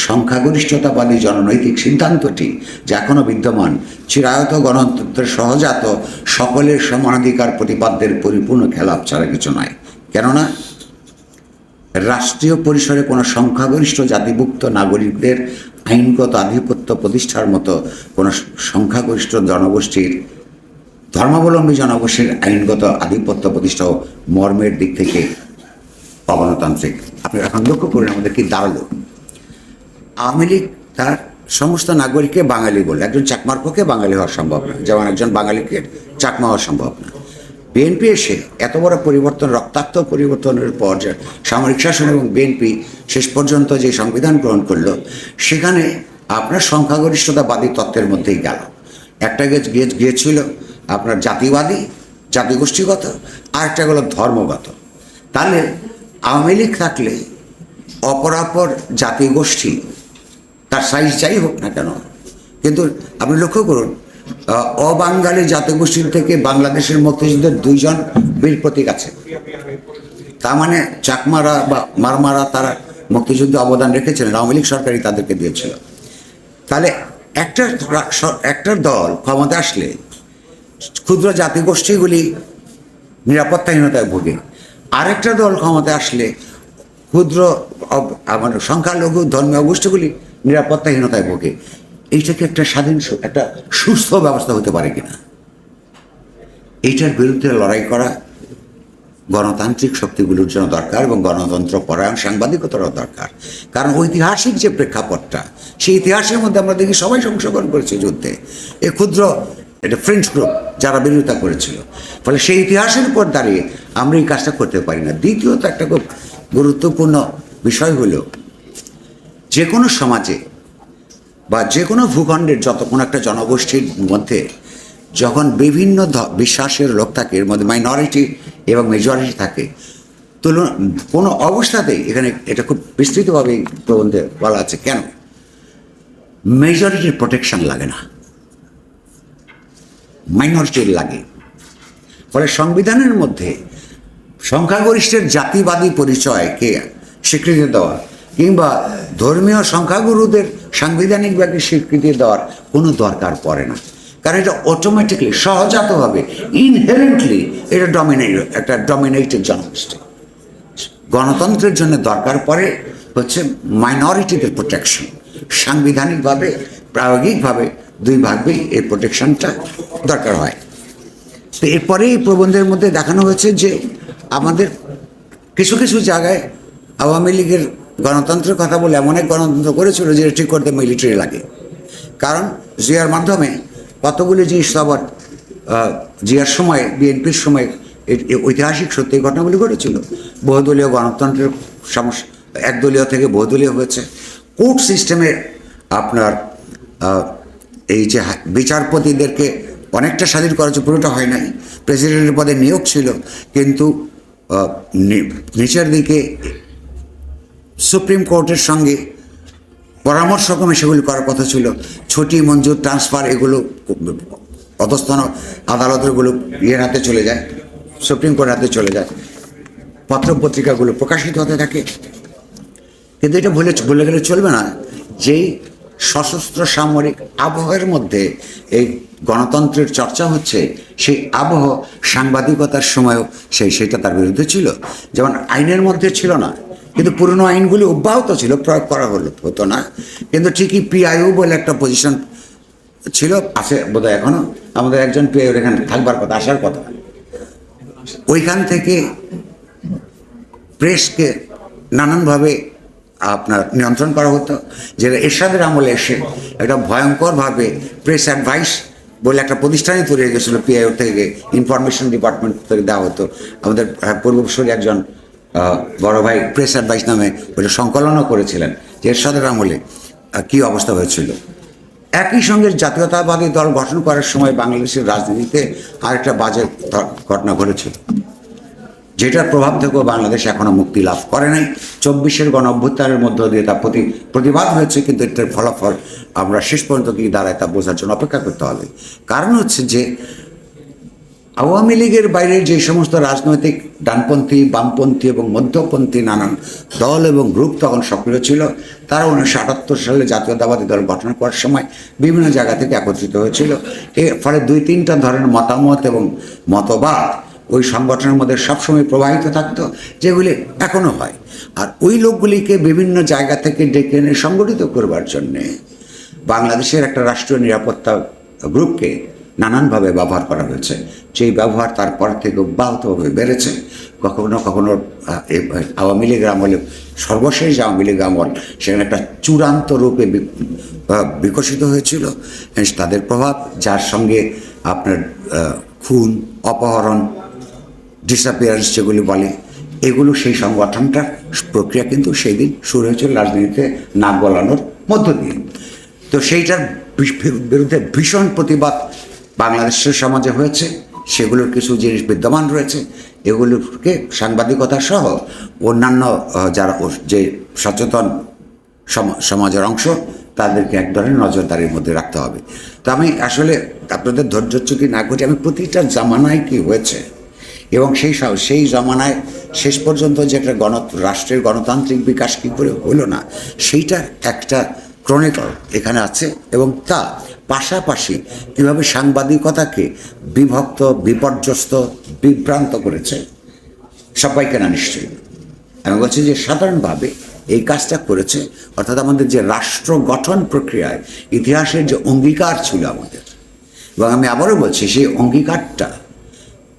সংখ্যাগরিষ্ঠতাবাদী জননৈতিক সিদ্ধান্তটি যা এখনও বিদ্যমান চিরায়ত গণতন্ত্রের সহজাত সকলের সমানাধিকার প্রতিপাদ্যের পরিপূর্ণ খেলাপ ছাড়া কিছু নয়। কেননা রাষ্ট্রীয় পরিসরে কোনো সংখ্যাগরিষ্ঠ জাতিভুক্ত নাগরিকদের আইনগত আধিপত্য প্রতিষ্ঠার মতো কোনো সংখ্যাগরিষ্ঠ জনগোষ্ঠীর ধর্মাবলম্বী জনগোষ্ঠীর আইনগত আধিপত্য প্রতিষ্ঠা মর্মের দিক থেকে অগণতান্ত্রিক। আপনি এখন লক্ষ্য করুন আমাদের কি দাঁড়ালো। আওয়ামী লীগ তার সমস্ত নাগরিককে বাঙালি বলে, একজন চাকমার পক্ষে বাঙালি হওয়া সম্ভব না, যেমন একজন বাঙালিকে চাকমা হওয়া সম্ভব না। বিএনপি এসে এত বড় পরিবর্তন, রক্তাক্ত পরিবর্তনের পর সামরিক শাসন এবং বিএনপি শেষ পর্যন্ত যে সংবিধান গ্রহণ করলো, সেখানে আপনার সংখ্যাগরিষ্ঠতাবাদী তত্ত্বের মধ্যেই গেল। একটা গিয়েছিল আপনার জাতিবাদী জাতিগোষ্ঠীগত, আর একটা হলো ধর্মগত। তাহলে আওয়ামী লীগ থাকলে অপরাপর জাতিগোষ্ঠী তার সাইজ যাই হোক না কেন, কিন্তু আপনি লক্ষ্য করুন অবাঙালি জাতিগোষ্ঠীর থেকে বাংলাদেশের মুক্তিযুদ্ধের 2 জন বীর প্রতীক আছে। তার মানে চাকমারা বা মারমারা তারা মুক্তিযুদ্ধে অবদান রেখেছিলেন, আওয়ামী লীগ সরকারই তাদেরকে দিয়েছিল। তাহলে একটা দল ক্ষমতা আসলে ক্ষুদ্র জাতিগোষ্ঠীগুলি নিরাপত্তাহীনতায় ভোগে, আরেকটা দল ক্ষমতা আসলে ক্ষুদ্র সংখ্যালঘু ধর্মীয় গোষ্ঠীগুলি নিরাপত্তাহীনতায় ভোগে। এইটাকে একটা একটা সুস্থ ব্যবস্থা হতে পারে কিনা, এইটার বিরুদ্ধে লড়াই করা গণতান্ত্রিক শক্তিগুলোর জন্য দরকার এবং গণতন্ত্র পরায়ণ সাংবাদিকতারও দরকার। কারণ ঐতিহাসিক যে প্রেক্ষাপটটা, সেই ইতিহাসের মধ্যে আমরা দেখি সবাই অংশগ্রহণ করেছে যুদ্ধে, এই ক্ষুদ্র এটা ফ্রেঞ্চ গ্রুপ যারা বিরোধিতা করেছিল। ফলে সেই ইতিহাসের উপর দাঁড়িয়ে আমরা এই কাজটা করতে পারি না। দ্বিতীয়ত একটা খুব গুরুত্বপূর্ণ বিষয় হলো, যে কোনো সমাজে বা যে কোনো ভূখণ্ডের যত কোনো একটা জনগোষ্ঠীর মধ্যে যখন বিভিন্ন বিশ্বাসের লোক থাকে, এর মধ্যে মাইনরিটি এবং মেজরিটি থাকে, কোনো অবস্থাতেই এখানে এটা খুব বিস্তৃতভাবে প্রবন্ধে বলা আছে কেন মেজরিটির প্রোটেকশন লাগে না, মাইনরিটির লাগে। ফলে সংবিধানের মধ্যে সংখ্যাগরিষ্ঠের জাতিবাদী পরিচয়কে স্বীকৃতি দেওয়া কিংবা ধর্মীয় সংখ্যাগুরুদের সাংবিধানিকভাবে স্বীকৃতি দেওয়ার কোনো দরকার পড়ে না। কারণ এটা অটোমেটিকলি, সহজাতভাবে, ইনহেরেন্টলি এটা একটা ডমিনেটেড জনগোষ্ঠী। গণতন্ত্রের জন্য দরকার পড়ে হচ্ছে মাইনরিটিদের প্রোটেকশন। সাংবিধানিকভাবে, প্রায়োগিকভাবে দুইভাবেই এই প্রোটেকশনটা দরকার হয়। তো এরপরে এই প্রবন্ধের মধ্যে দেখানো হয়েছে যে আমাদের কিছু কিছু জায়গায় আওয়ামী লীগের গণতন্ত্রের কথা বলে এমন এক গণতন্ত্র করেছিল যে ঠিক করতে মিলিটারি লাগে। কারণ জিয়ার মাধ্যমে কতগুলি জিনিস আবার জিয়ার সময়, বিএনপির সময় ঐতিহাসিক সত্যি ঘটনাগুলি ঘটেছিল। বহুদলীয় গণতন্ত্রের সমস্যা, একদলীয় থেকে বহুদলীয় হয়েছে। কোর্ট সিস্টেমে আপনার এই যে বিচারপতিদেরকে অনেকটা স্বাধীন করা হচ্ছে, পুরোটা হয় নাই। প্রেসিডেন্টের পদে নিয়োগ ছিল, কিন্তু নিচের দিকে সুপ্রিম কোর্টের সঙ্গে পরামর্শক্রমে সেগুলি করার কথা ছিল। ছুটি মঞ্জুর, ট্রান্সফার, এগুলো অধস্তন আদালতগুলো ইয়ের হাতে চলে যায়, সুপ্রিম কোর্টের হাতে চলে যায়। পত্রপত্রিকাগুলো প্রকাশিত হতে থাকে। কিন্তু এটা ভুলে গেলে চলবে না, যেই সশস্ত্র সামরিক আবহের মধ্যে এই গণতন্ত্রের চর্চা হচ্ছে, সেই আবহ সাংবাদিকতার সময়ও সেটা তার বিরুদ্ধে ছিল। যেমন আইনের মধ্যে ছিল না, কিন্তু পুরনো আইনগুলি অব্যাহত ছিল, প্রয়োগ করা হতো না। কিন্তু ঠিকই পিআইও বলে একটা পজিশন ছিল, আছে বোধহয় এখনও। আমাদের একজন পিআইওর এখানে থাকবার কথা, আসার কথা। ওইখান থেকে প্রেসকে নানানভাবে আপনার নিয়ন্ত্রণ করা হতো, যেটা এরশাদের আমলে এসে একটা ভয়ঙ্করভাবে প্রেস অ্যাডভাইস বলে একটা প্রতিষ্ঠানই তৈরি হয়ে গেছিলো। পিআইও থেকে, ইনফরমেশন ডিপার্টমেন্ট থেকে দেওয়া হতো। আমাদের পূর্ববর্তী একজন বড় ভাই প্রেস অ্যাডভাইস নামে ওটা সংকলনও করেছিলেন, যে এরশাদের আমলে কী অবস্থা হয়েছিল। একই সঙ্গে জাতীয়তাবাদী দল গঠন করার সময় বাংলাদেশের রাজনীতিতে আরেকটা বাজে ঘটনা ঘটেছিল, যেটার প্রভাব থেকেও বাংলাদেশ এখনও মুক্তি লাভ করে নাই। 24-এর গণ অভ্যুত্থানের মধ্য দিয়ে তা প্রতিবাদ হয়েছে, কিন্তু এটার ফলাফল আমরা শেষ পর্যন্ত কি দাঁড়ায় তা বোঝার জন্য অপেক্ষা করতে হবে। কারণ হচ্ছে যে আওয়ামী লীগের বাইরে যে সমস্ত রাজনৈতিক ডানপন্থী, বামপন্থী এবং মধ্যপন্থী নানান দল এবং গ্রুপ তখন সক্রিয় ছিল, তারা 1978 সালে জাতীয়তাবাদী দল গঠন করার সময় বিভিন্ন জায়গা থেকে একত্রিত হয়েছিল। এর ফলে 2-3টা ধরনের মতামত এবং মতবাদ ওই সংগঠনের মধ্যে সবসময় প্রবাহিত থাকতো, যেগুলি এখনও হয়। আর ওই লোকগুলিকে বিভিন্ন জায়গা থেকে ডেকে এনে সংগঠিত করবার জন্যে বাংলাদেশের একটা রাষ্ট্রীয় নিরাপত্তা গ্রুপকে নানানভাবে ব্যবহার করা হয়েছে। যেই ব্যবহার তারপর থেকে অব্যাহতভাবে বেড়েছে। কখনো কখনো আওয়ামী লীগের আমলে, সর্বশেষ আওয়ামী লীগ আমল, সেখানে একটা চূড়ান্ত রূপে বিকশিত হয়েছিল তাদের প্রভাব, যার সঙ্গে আপনার খুন, অপহরণ, ডিসঅ্যাপিয়ারেন্স যেগুলি বলে, এগুলো সেই সংগঠনটার প্রক্রিয়া কিন্তু সেই দিন শুরু হয়েছিল রাজনীতিতে নাক গলানোর মধ্য দিয়ে। তো সেইটার বিরুদ্ধে ভীষণ প্রতিবাদ বাংলাদেশের সমাজে হয়েছে। সেগুলোর কিছু জিনিস বিদ্যমান রয়েছে, এগুলোকে সাংবাদিকতা সহ অন্যান্য যারা যে সচেতন সমাজের অংশ, তাদেরকে এক ধরনের নজরদারির মধ্যে রাখতে হবে। তো আমি আসলে আপনাদের ধৈর্যচ্যুতি না করে আমি প্রতিটা জামানায় কি হয়েছে এবং সেই জমানায় শেষ পর্যন্ত যে একটা রাষ্ট্রের গণতান্ত্রিক বিকাশ কী করে হলো না, সেইটা একটা ক্রনিকল এখানে আছে। এবং তা পাশাপাশি কীভাবে সাংবাদিকতাকে বিভক্ত, বিপর্যস্ত, বিভ্রান্ত করেছে সবাইকে না, নিশ্চয়ই আমি বলছি যে সাধারণভাবে এই কাজটা করেছে। অর্থাৎ আমাদের যে রাষ্ট্র গঠন প্রক্রিয়ায় ইতিহাসের যে অঙ্গীকার ছিল আমাদের, এবং আমি আবারও বলছি সেই অঙ্গীকারটা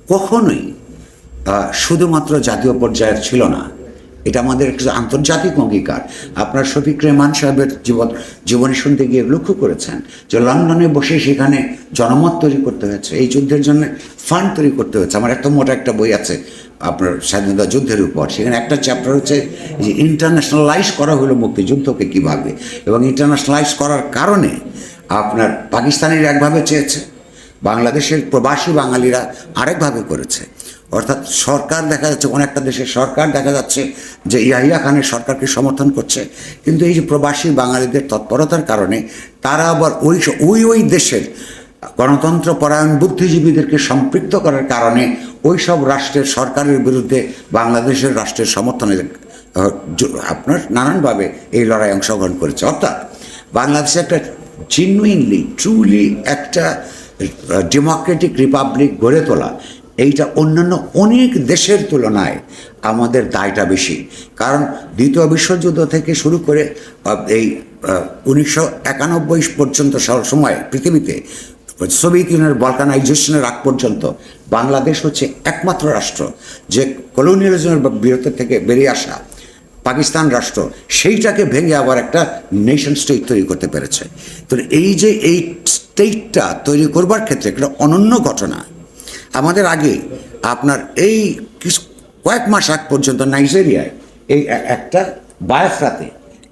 কখনোই শুধুমাত্র জাতীয় পর্যায়ের ছিল না, এটা আমাদের একটা আন্তর্জাতিক অঙ্গীকার। আপনার শফিক রেহমান সাহেবের জীবনী শুনতে গিয়ে লক্ষ্য করেছেন যে লন্ডনে বসে সেখানে জনমত তৈরি করতে হয়েছে, এই যুদ্ধের জন্য ফান্ড তৈরি করতে হয়েছে। আমার একটা মোটা একটা বই আছে আপনার স্বাধীনতা যুদ্ধের উপর, সেখানে একটা চ্যাপ্টার হচ্ছে যে ইন্টারন্যাশনালাইজ করা হলো মুক্তিযুদ্ধকে কীভাবে, এবং ইন্টারন্যাশনালাইজ করার কারণে আপনার পাকিস্তানিরা একভাবে চেয়েছে, বাংলাদেশের প্রবাসী বাঙালিরা আরেকভাবে করেছে। অর্থাৎ সরকার দেখা যাচ্ছে, কোনো একটা দেশের সরকার দেখা যাচ্ছে যে ইয়াহিয়া খানের সরকারকে সমর্থন করছে, কিন্তু এই যে প্রবাসী বাঙালিদের তৎপরতার কারণে তারা আবার ওই দেশের গণতন্ত্র পরায়ণ বুদ্ধিজীবীদেরকে সম্পৃক্ত করার কারণে ওই সব রাষ্ট্রের সরকারের বিরুদ্ধে বাংলাদেশের রাষ্ট্রের সমর্থনে আপনার নানানভাবে এই লড়াই অংশগ্রহণ করেছে। অর্থাৎ বাংলাদেশে একটা জেনুইনলি ট্রুলি একটা ডেমোক্রেটিক রিপাবলিক গড়ে তোলা, এইটা অন্যান্য অনেক দেশের তুলনায় আমাদের দায়টা বেশি। কারণ দ্বিতীয় বিশ্বযুদ্ধ থেকে শুরু করে এই 1991 পর্যন্ত সময় পৃথিবীতে সোভিয়েত ইউনিয়নের বলকানাইজেশনের আগ পর্যন্ত বাংলাদেশ হচ্ছে একমাত্র রাষ্ট্র যে কলোনিয়ালিজমের বিরতি থেকে বেরিয়ে আসা পাকিস্তান রাষ্ট্র সেইটাকে ভেঙে আবার একটা নেশন স্টেট তৈরি করতে পেরেছে। তো এই যে এই স্টেটটা তৈরি করবার ক্ষেত্রে একটা অনন্য ঘটনা। আমাদের আগে আপনার এই কয়েক মাস আগ পর্যন্ত নাইজেরিয়ায় এই একটা বায়োফ্রাতে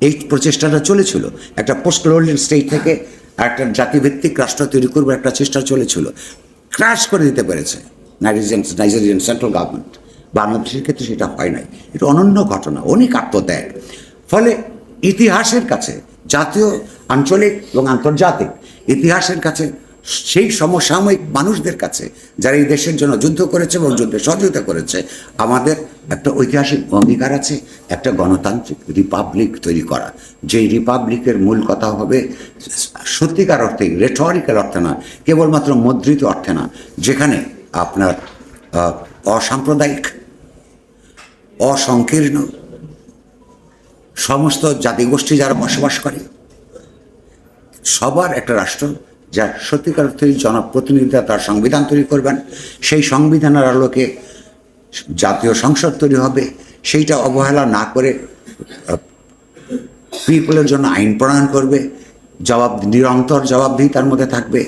এই প্রচেষ্টাটা চলেছিল, একটা পোস্ট কলোনিয়াল স্টেট থেকে একটা জাতিভিত্তিক রাষ্ট্র তৈরি করবার একটা চেষ্টা চলেছিল, ক্র্যাশ করে দিতে পেরেছে নাইজেরিয়ান সেন্ট্রাল গভর্নমেন্ট। বাংলাদেশের ক্ষেত্রে সেটা হয় নাই। এটা অনন্য ঘটনা, অনেক আত্মত্যাগ। ফলে ইতিহাসের কাছে, জাতীয় আঞ্চলিক এবং আন্তর্জাতিক ইতিহাসের কাছে, সেই সমসাময়িক মানুষদের কাছে যারা এই দেশের জন্য যুদ্ধ করেছে এবং যুদ্ধে সহযোগিতা করেছে, আমাদের একটা ঐতিহাসিক অঙ্গীকার আছে একটা গণতান্ত্রিক রিপাবলিক তৈরি করা। যেই রিপাবলিকের মূল কথা হবে সত্যিকার অর্থে, রেটরিক্যাল অর্থে না, কেবলমাত্র মুদ্রিত অর্থে না, যেখানে আপনার অসাম্প্রদায়িক, অসংকীর্ণ সমস্ত জাতিগোষ্ঠী যারা বসবাস করে সবার একটা রাষ্ট্র, যার সত্যিকার অর্থে জনপ্রতিনিধিরা তার সংবিধান তৈরি করবেন, সেই সংবিধানের আলোকে জাতীয় সংসদ তৈরি হবে, সেইটা অবহেলা না করে পিপলের জন্য আইন প্রণয়ন করবে, নিরন্তর জবাবদিহিতার মধ্যে থাকবে।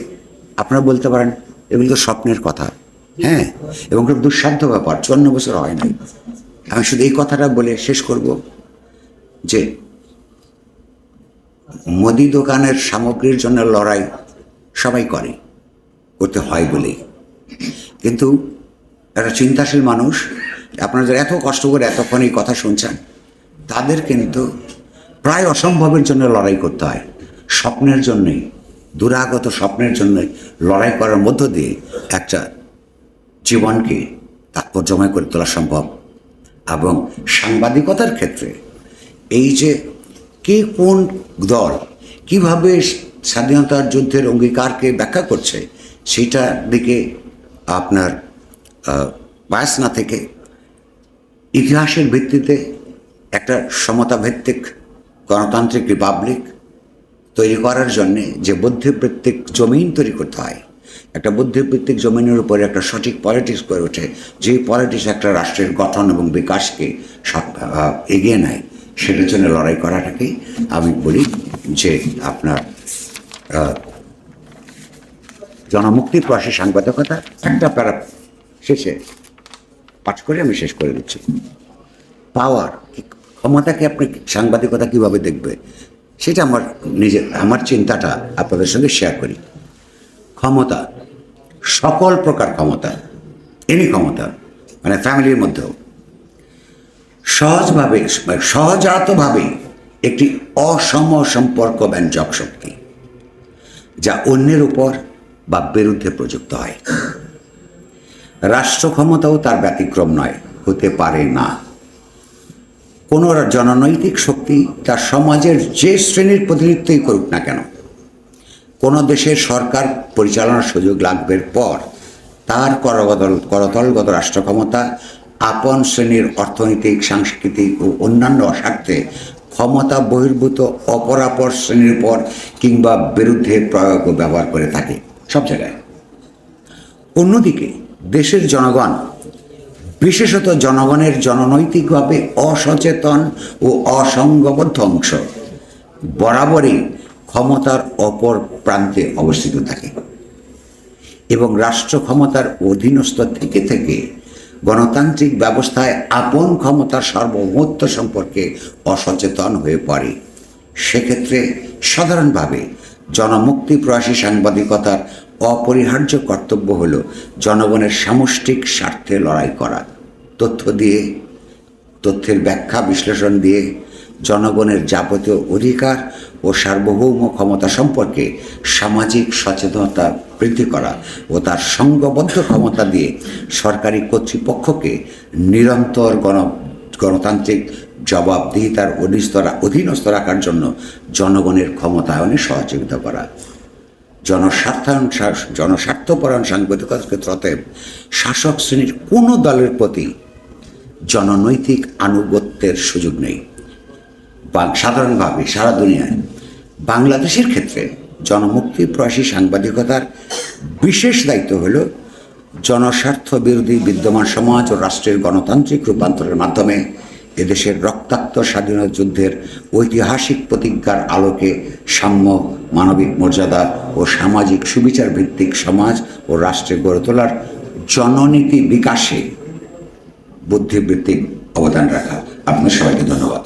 আপনারা বলতে পারেন এগুলো তো স্বপ্নের কথা, হ্যাঁ, এবং খুব দুঃসাধ্য ব্যাপার, 54 বছর হয় নাই। আমি শুধু এই কথাটা বলে শেষ করব যে মুদি দোকানের সামগ্রীর জন্য লড়াই সবাই করতে হয় বলেই, কিন্তু একটা চিন্তাশীল মানুষ, আপনারা যারা এত কষ্ট করে এতক্ষণ এই কথা শুনছেন, তাদের কিন্তু প্রায় অসম্ভবের জন্য লড়াই করতে হয়। স্বপ্নের জন্যই, দুরাগত স্বপ্নের জন্যই লড়াই করার মধ্য দিয়ে একটা জীবনকে তাৎপর্যময় করে তোলা সম্ভব। এবং সাংবাদিকতার ক্ষেত্রে এই যে কে কোন দল কীভাবে স্বাধীনতার যুদ্ধের অঙ্গীকারকে ব্যাখ্যা করছে, সেটার দিকে আপনার বায়াস না থেকে ইতিহাসের ভিত্তিতে একটা সমতাভিত্তিক গণতান্ত্রিক রিপাবলিক তৈরি করার জন্যে যে বুদ্ধিবৃত্তিক জমিন তৈরি করতে হয়, একটা বুদ্ধিবৃত্তিক জমিনের উপরে একটা সঠিক পলিটিক্স করে ওঠে, যেই পলিটিক্স একটা রাষ্ট্রের গঠন এবং বিকাশকে এগিয়ে নেয়, সেটার জন্য লড়াই করাটাকেই আমি বলি যে আপনার জনমুক্তির প্রয়াসে সাংবাদিকতা। একটা প্যারা শেষে পাঠ করে আমি শেষ করে দিচ্ছি। পাওয়ার, ক্ষমতাকে আপনি সাংবাদিকতা কীভাবে দেখবে, সেটা আমার চিন্তাটা আপনাদের সঙ্গে শেয়ার করি। ক্ষমতা, সকল প্রকার ক্ষমতা, এনি ক্ষমতা, মানে ফ্যামিলির মধ্যেও সহজাতভাবে একটি অসম সম্পর্ক ব্যঞ্জক শক্তি, যা অন্যের উপর বা বিরুদ্ধে প্রযুক্ত হয়। রাষ্ট্র ক্ষমতাও তার ব্যতিক্রম নয়, হতে পারে না। কোনো জননৈতিক শক্তি তার সমাজের যে শ্রেণীর প্রতিনিধিত্বই করুক না কেন, কোনো দেশের সরকার পরিচালনার সুযোগ লাভের পর তার করতলগত রাষ্ট্র ক্ষমতা আপন শ্রেণীর অর্থনৈতিক, সাংস্কৃতিক ও অন্যান্য স্বার্থে ক্ষমতা বহির্ভূত অপরাপর শ্রেণীর উপর কিংবা বিরুদ্ধে প্রয়োগ ও ব্যবহার করে থাকে সব জায়গায়। অন্যদিকে দেশের জনগণ বিশেষত জনগণের জননৈতিকভাবে অসচেতন ও অসংঘবদ্ধ অংশ বরাবরই ক্ষমতার অপর প্রান্তে অবস্থিত থাকে এবং রাষ্ট্র ক্ষমতার অধীনস্থ থেকে থেকে গণতান্ত্রিক ব্যবস্থায় আপন ক্ষমতার সার্বভৌমত্ব সম্পর্কে অসচেতন হয়ে পড়ে। সেক্ষেত্রে সাধারণভাবে জনমুক্তি প্রয়াসী সাংবাদিকতার অপরিহার্য কর্তব্য হল জনগণের সামষ্টিক স্বার্থে লড়াই করা, তথ্য দিয়ে, তথ্যের ব্যাখ্যা বিশ্লেষণ দিয়ে জনগণের যাবতীয় অধিকার ও সার্বভৌম ক্ষমতা সম্পর্কে সামাজিক সচেতনতা বৃদ্ধি করা ও তার সংঘবদ্ধ ক্ষমতা দিয়ে সরকারি কর্তৃপক্ষকে নিরন্তর গণতান্ত্রিক জবাবদিহিতার অধীনস্থ রাখার জন্য জনগণের ক্ষমতায়নে সহযোগিতা করা। জনস্বার্থপরায়ণ সাংবাদিকতার ক্ষেত্রে শাসক শ্রেণীর কোনো দলের প্রতি জননৈতিক আনুগত্যের সুযোগ নেই। সাধারণভাবে সারা দুনিয়ায় বাংলাদেশের ক্ষেত্রে জনমুক্তি প্রয়াসী সাংবাদিকতার বিশেষ দায়িত্ব হল জনস্বার্থ বিরোধী বিদ্যমান সমাজ ও রাষ্ট্রের গণতান্ত্রিক রূপান্তরের মাধ্যমে এদেশের রক্তাক্ত স্বাধীনতা যুদ্ধের ঐতিহাসিক প্রতিজ্ঞার আলোকে সাম্য, মানবিক মর্যাদা ও সামাজিক সুবিচার ভিত্তিক সমাজ ও রাষ্ট্রে গড়ে তোলার জননীতি বিকাশে বুদ্ধিবৃত্তিক অবদান রাখা। আপনার সবাইকে ধন্যবাদ।